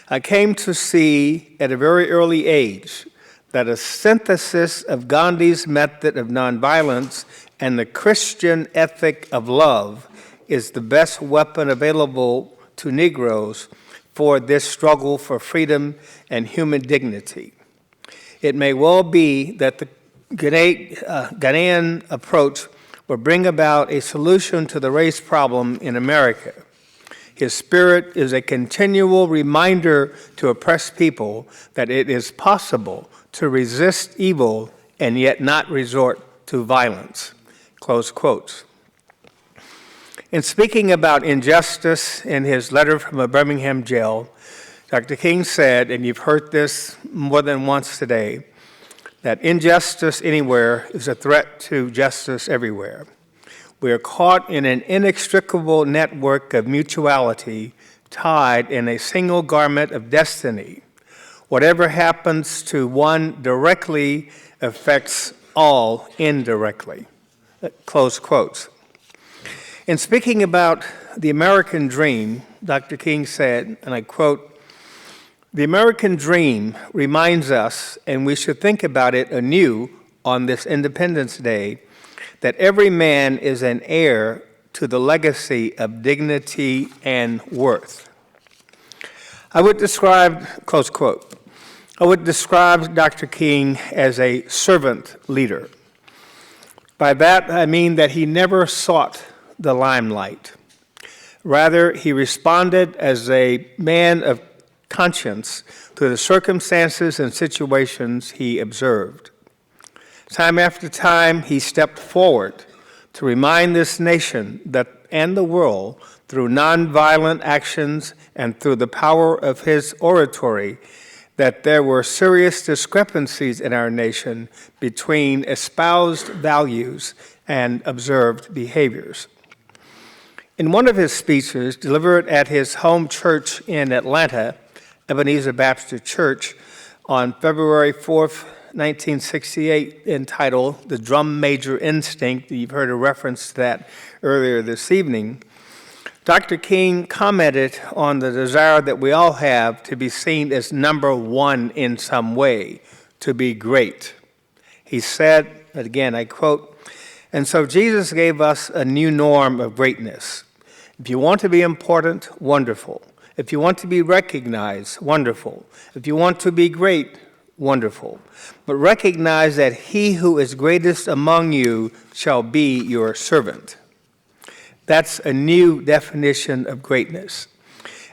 I came to see at a very early age that a synthesis of Gandhi's method of nonviolence and the Christian ethic of love is the best weapon available to Negroes for this struggle for freedom and human dignity. It may well be that the Ghanaian approach will bring about a solution to the race problem in America. His spirit is a continual reminder to oppressed people that it is possible to resist evil and yet not resort to violence." Close quotes. In speaking about injustice in his letter from a Birmingham jail, Dr. King said, and you've heard this more than once today, that injustice anywhere is a threat to justice everywhere. We are caught in an inextricable network of mutuality, tied in a single garment of destiny. Whatever happens to one directly affects all indirectly. Close quotes. In speaking about the American dream, Dr. King said, and I quote, "The American dream reminds us, and we should think about it anew on this Independence Day, that every man is an heir to the legacy of dignity and worth." I would describe, close quote, I would describe Dr. King as a servant leader. By that, I mean that he never sought the limelight. Rather, he responded as a man of conscience to the circumstances and situations he observed. Time after time, he stepped forward to remind this nation and the world, through nonviolent actions and through the power of his oratory, that there were serious discrepancies in our nation between espoused values and observed behaviors. In one of his speeches delivered at his home church in Atlanta, Ebenezer Baptist Church, on February 4th, 1968, entitled "The Drum Major Instinct," you've heard a reference to that earlier this evening, Dr. King commented on the desire that we all have to be seen as number one in some way, to be great. He said, again, I quote, "And so Jesus gave us a new norm of greatness. If you want to be important, wonderful. If you want to be recognized, wonderful. If you want to be great, wonderful. But recognize that he who is greatest among you shall be your servant." That's a new definition of greatness.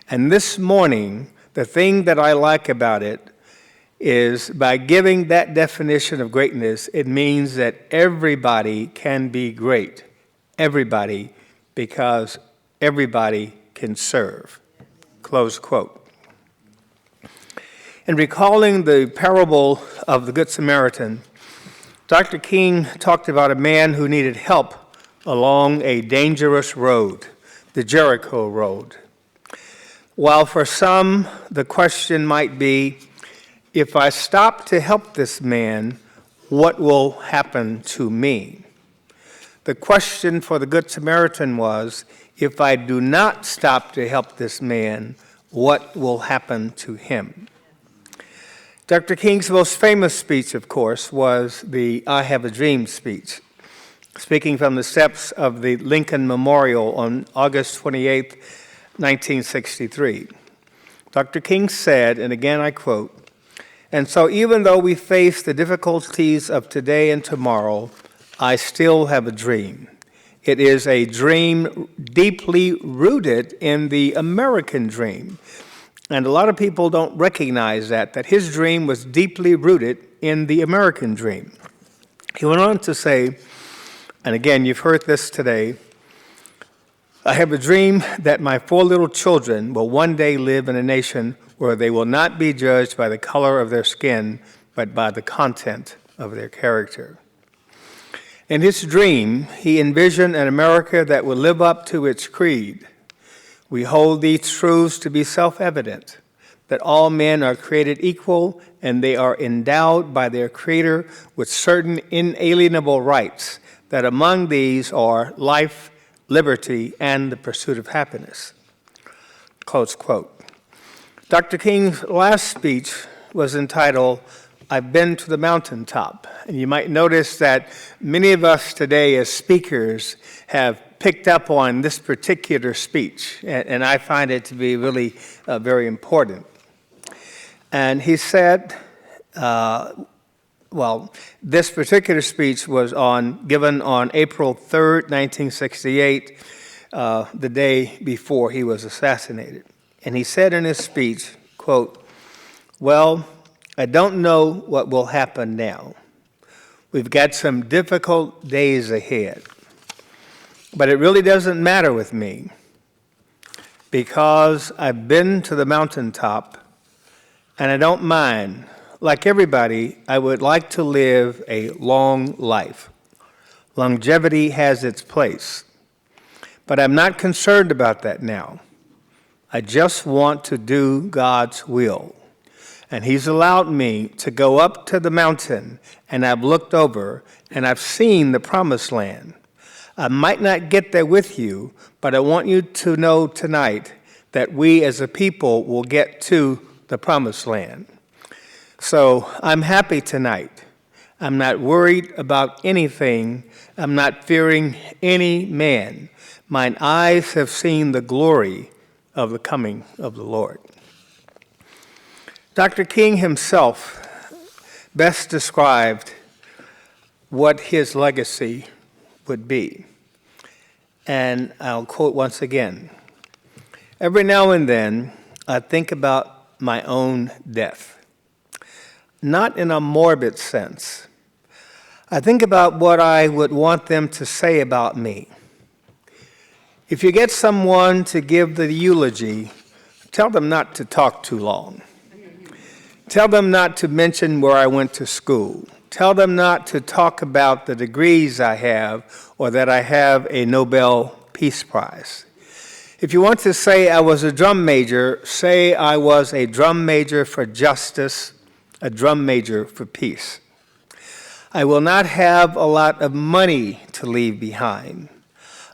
And this morning, the thing that I like about it is by giving that definition of greatness, it means that everybody can be great. Everybody, because everybody can serve. Close quote. In recalling the parable of the Good Samaritan, Dr. King talked about a man who needed help along a dangerous road, the Jericho Road. While for some the question might be, if I stop to help this man, what will happen to me? The question for the Good Samaritan was, if I do not stop to help this man, what will happen to him? Dr. King's most famous speech, of course, was the "I Have a Dream" speech, speaking from the steps of the Lincoln Memorial on August 28, 1963. Dr. King said, and again I quote, "And so even though we face the difficulties of today and tomorrow, I still have a dream. It is a dream deeply rooted in the American dream. And a lot of people don't recognize that his dream was deeply rooted in the American dream. He went on to say, and again, you've heard this today, I have a dream that my 4 little children will one day live in a nation where they will not be judged by the color of their skin, but by the content of their character. In his dream, he envisioned an America that would live up to its creed. We hold these truths to be self-evident, that all men are created equal and they are endowed by their Creator with certain inalienable rights, that among these are life, liberty, and the pursuit of happiness. Close quote. Dr. King's last speech was entitled, I've Been to the Mountaintop. And you might notice that many of us today as speakers have picked up on this particular speech, and I find it to be really very important. And he said, this particular speech was given on April 3rd, 1968, the day before he was assassinated. And he said in his speech, quote, well, I don't know what will happen now. We've got some difficult days ahead. But it really doesn't matter with me because I've been to the mountaintop and I don't mind. Like everybody, I would like to live a long life. Longevity has its place. But I'm not concerned about that now. I just want to do God's will. And He's allowed me to go up to the mountain, and I've looked over, and I've seen the promised land. I might not get there with you, but I want you to know tonight that we as a people will get to the promised land. So I'm happy tonight. I'm not worried about anything. I'm not fearing any man. Mine eyes have seen the glory of the coming of the Lord. Dr. King himself best described what his legacy would be. And I'll quote once again. Every now and then, I think about my own death. Not in a morbid sense. I think about what I would want them to say about me. If you get someone to give the eulogy, tell them not to talk too long. Tell them not to mention where I went to school. Tell them not to talk about the degrees I have or that I have a Nobel Peace Prize. If you want to say I was a drum major, say I was a drum major for justice, a drum major for peace. I will not have a lot of money to leave behind.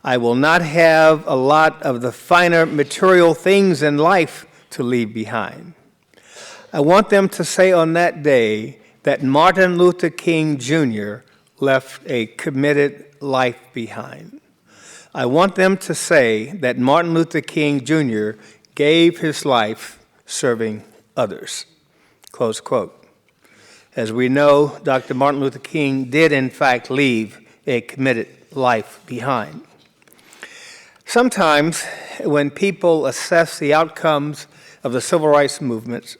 I will not have a lot of the finer material things in life to leave behind. I want them to say on that day that Martin Luther King Jr. left a committed life behind. I want them to say that Martin Luther King Jr. gave his life serving others. Close quote. As we know, Dr. Martin Luther King did in fact leave a committed life behind. Sometimes when people assess the outcomes of the civil rights movements,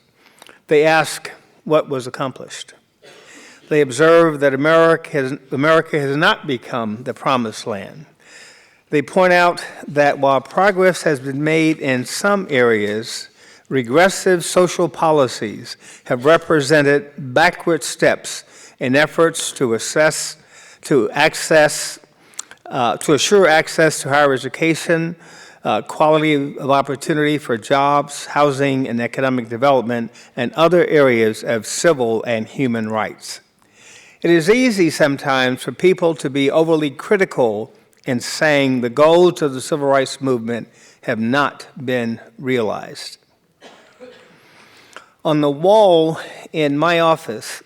they ask what was accomplished. They observe that America has not become the promised land. They point out that while progress has been made in some areas, regressive social policies have represented backward steps in efforts to assure access to higher education, quality of opportunity for jobs, housing, and economic development, and other areas of civil and human rights. It is easy sometimes for people to be overly critical in saying the goals of the civil rights movement have not been realized. On the wall in my office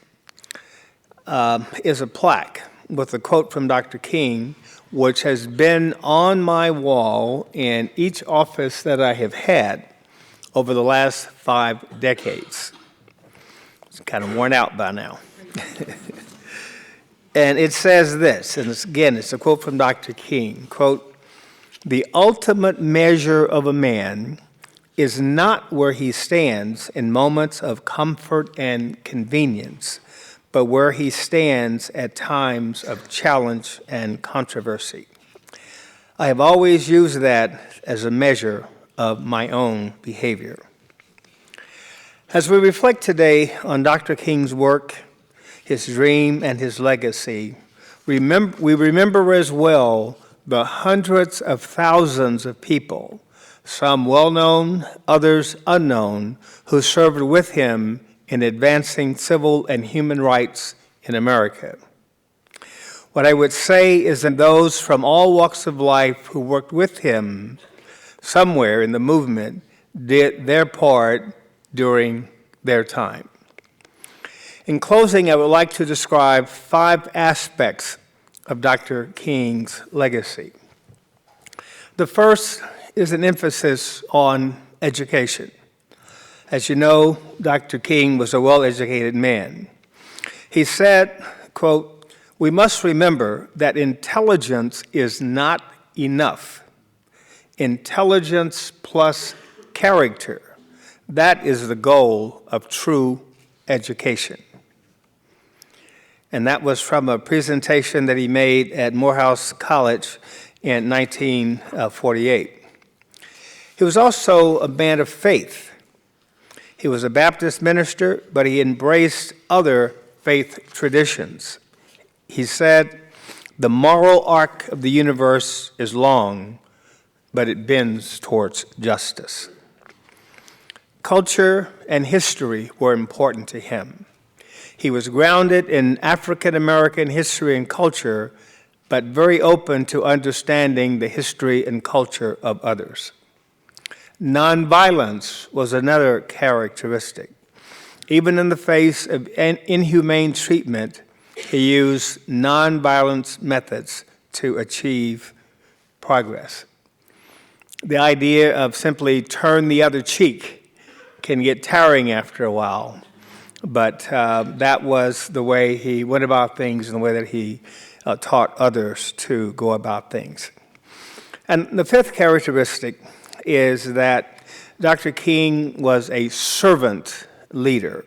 is a plaque with a quote from Dr. King, which has been on my wall in each office that I have had over the last 5 decades. It's kind of worn out by now. And it says this, and it's a quote from Dr. King, quote, "The ultimate measure of a man is not where he stands in moments of comfort and convenience, but where he stands at times of challenge and controversy. I have always used that as a measure of my own behavior. As we reflect today on Dr. King's work, his dream, and his legacy, we remember as well the hundreds of thousands of people, some well-known, others unknown, who served with him in advancing civil and human rights in America. What I would say is that those from all walks of life who worked with him somewhere in the movement did their part during their time. In closing, I would like to describe 5 aspects of Dr. King's legacy. The first is an emphasis on education. As you know, Dr. King was a well-educated man. He said, quote, "We must remember that intelligence is not enough. Intelligence plus character, that is the goal of true education." And that was from a presentation that he made at Morehouse College in 1948. He was also a man of faith. He was a Baptist minister, but he embraced other faith traditions. He said, "The moral arc of the universe is long, but it bends towards justice." Culture and history were important to him. He was grounded in African American history and culture, but very open to understanding the history and culture of others. Nonviolence was another characteristic. Even in the face of inhumane treatment, he used nonviolence methods to achieve progress. The idea of simply turn the other cheek can get tiring after a while, but that was the way he went about things and the way that he taught others to go about things. And the 5th characteristic is that Dr. King was a servant leader.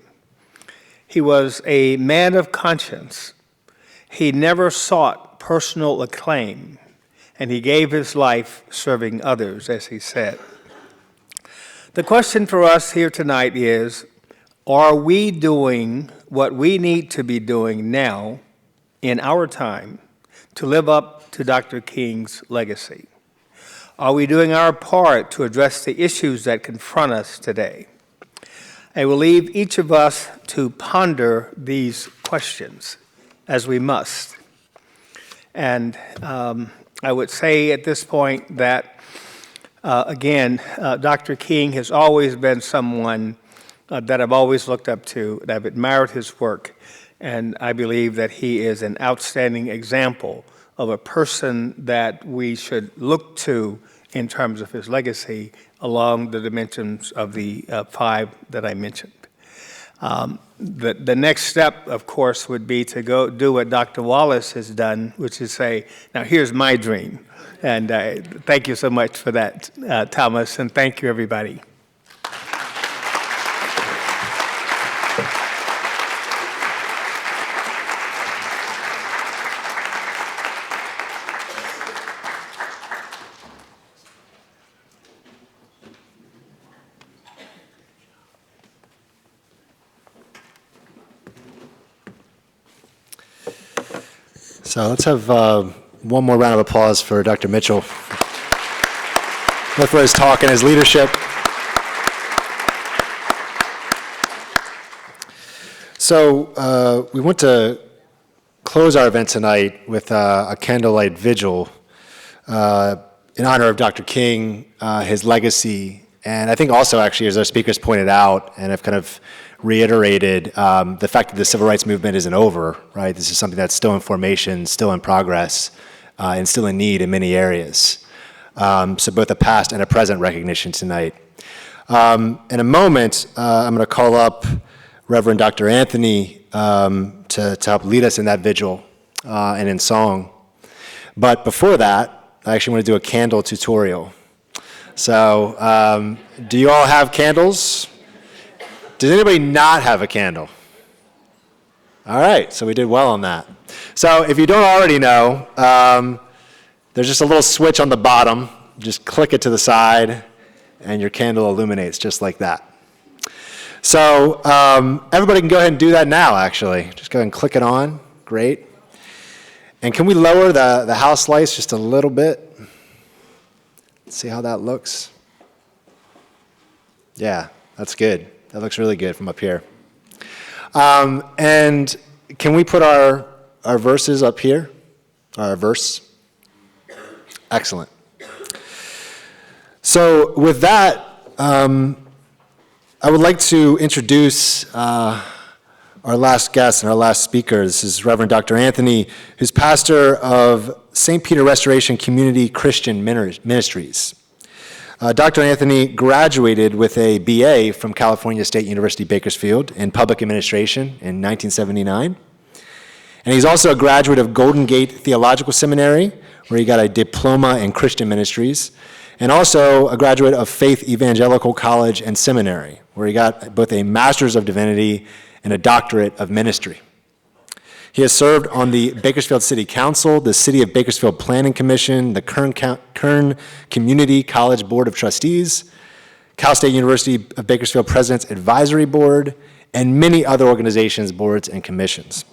He was a man of conscience. He never sought personal acclaim, and he gave his life serving others, as he said. The question for us here tonight is, are we doing what we need to be doing now in our time to live up to Dr. King's legacy? Are we doing our part to address the issues that confront us today? I will leave each of us to ponder these questions, as we must. And I would say at this point that, again, Dr. King has always been someone that I've always looked up to, and I've admired his work, and I believe that he is an outstanding example of a person that we should look to in terms of his legacy along the dimensions of the 5 that I mentioned. The next step, of course, would be to go do what Dr. Wallace has done, which is say, now here's my dream. And thank you so much for that, Thomas, and thank you, everybody. So let's have one more round of applause for Dr. Mitchell, both for his talk and his leadership. So we want to close our event tonight with a candlelight vigil in honor of Dr. King, his legacy, and I think also actually, as our speakers pointed out, and have kind of reiterated, the fact that the civil rights movement isn't over, right? This is something that's still in formation, still in progress, and still in need in many areas. So both a past and a present recognition tonight. In a moment, I'm going to call up Reverend Dr. Anthony to help lead us in that vigil and in song. But before that, I actually want to do a candle tutorial. So, do you all have candles? Does anybody not have a candle? All right, so we did well on that. So if you don't already know, there's just a little switch on the bottom. Just click it to the side, and your candle illuminates just like that. So everybody can go ahead and do that now, actually. Just go ahead and click it on. Great. And can we lower the house lights just a little bit? Let's see how that looks. Yeah, that's good. That looks really good from up here. And can we put our verses up here? Our verse? Excellent. So with that, I would like to introduce our last guest and our last speaker. This is Reverend Dr. Anthony, who's pastor of St. Peter Restoration Community Christian Ministries. Dr. Anthony graduated with a BA from California State University, Bakersfield in public administration in 1979. And he's also a graduate of Golden Gate Theological Seminary, where he got a diploma in Christian ministries, and also a graduate of Faith Evangelical College and Seminary, where he got both a Master's of Divinity and a Doctorate of Ministry. He has served on the Bakersfield City Council, the City of Bakersfield Planning Commission, the Kern Community College Board of Trustees, Cal State University of Bakersfield President's Advisory Board, and many other organizations, boards, and commissions.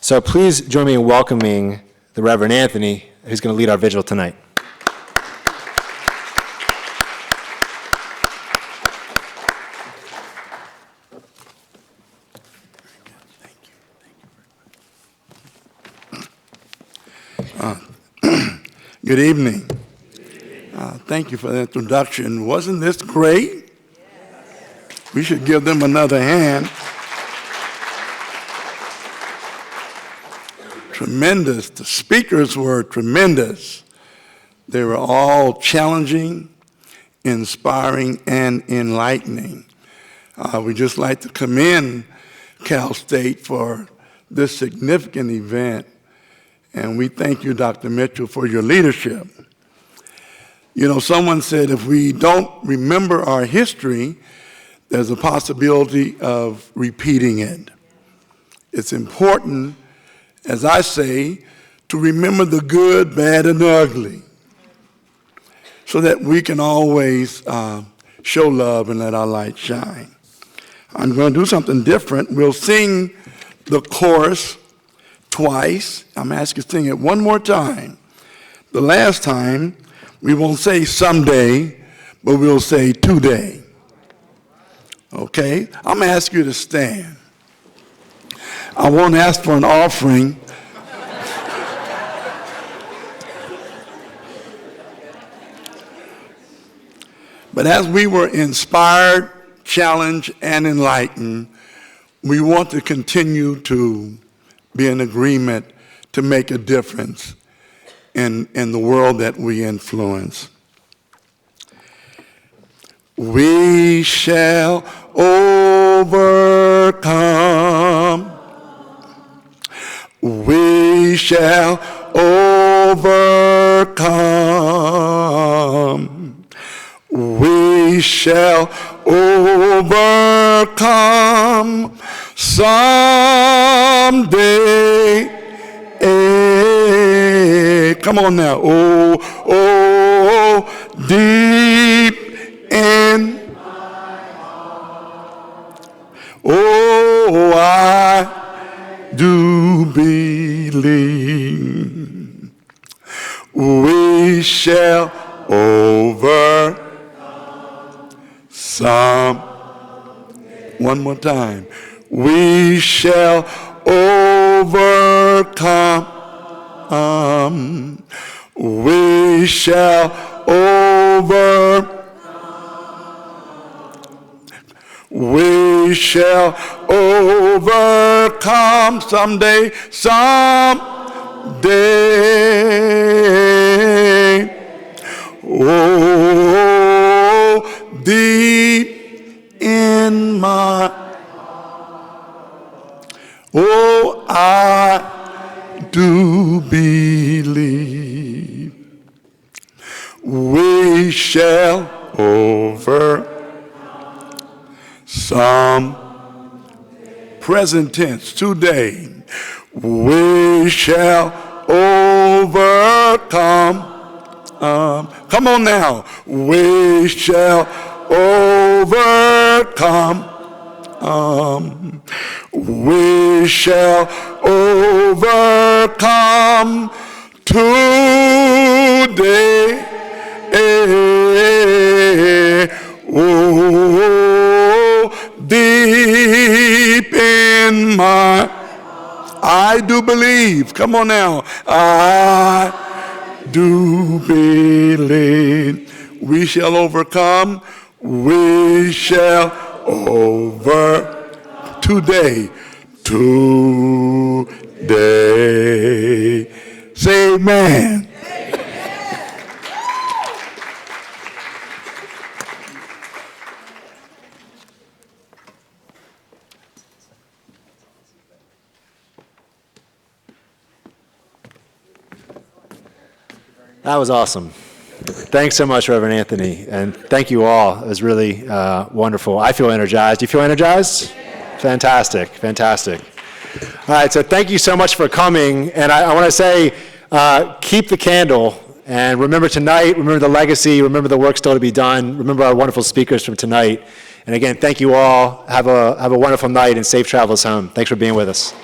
So please join me in welcoming the Reverend Anthony, who's going to lead our vigil tonight. Good evening. Thank you for the introduction. Wasn't this great? We should give them another hand. Tremendous. The speakers were tremendous. They were all challenging, inspiring, and enlightening. We'd just like to commend Cal State for this significant event. And we thank you, Dr. Mitchell, for your leadership. You know, someone said if we don't remember our history, there's a possibility of repeating it. It's important, as I say, to remember the good, bad, and the ugly, so that we can always show love and let our light shine. I'm going to do something different. We'll sing the chorus twice. I'm asking you to sing it one more time. The last time, we won't say someday, but we'll say today. Okay? I'm going to ask you to stand. I won't ask for an offering. But as we were inspired, challenged, and enlightened, we want to continue to be in agreement to make a difference in the world that we influence. We shall overcome. We shall overcome. We shall overcome someday. Come on now. Oh, oh, deep in. Oh, I do believe we shall overcome. One more time. We shall overcome. We shall we shall overcome someday, Oh, deep in my oh, I do believe we shall shall over some present tense today. We shall overcome. Come on now. We shall overcome. We shall overcome today. Oh, deep in my, I do believe. Come on now. I do believe we shall overcome. We shall over today. Today. Say amen. That was awesome. Thanks so much, Reverend Anthony, and thank you all. It was really wonderful. I feel energized. Do you feel energized? Fantastic, fantastic. All right, so thank you so much for coming, and I want to say, keep the candle, and remember tonight, remember the legacy, remember the work still to be done, remember our wonderful speakers from tonight, and again, thank you all. Have a wonderful night and safe travels home. Thanks for being with us.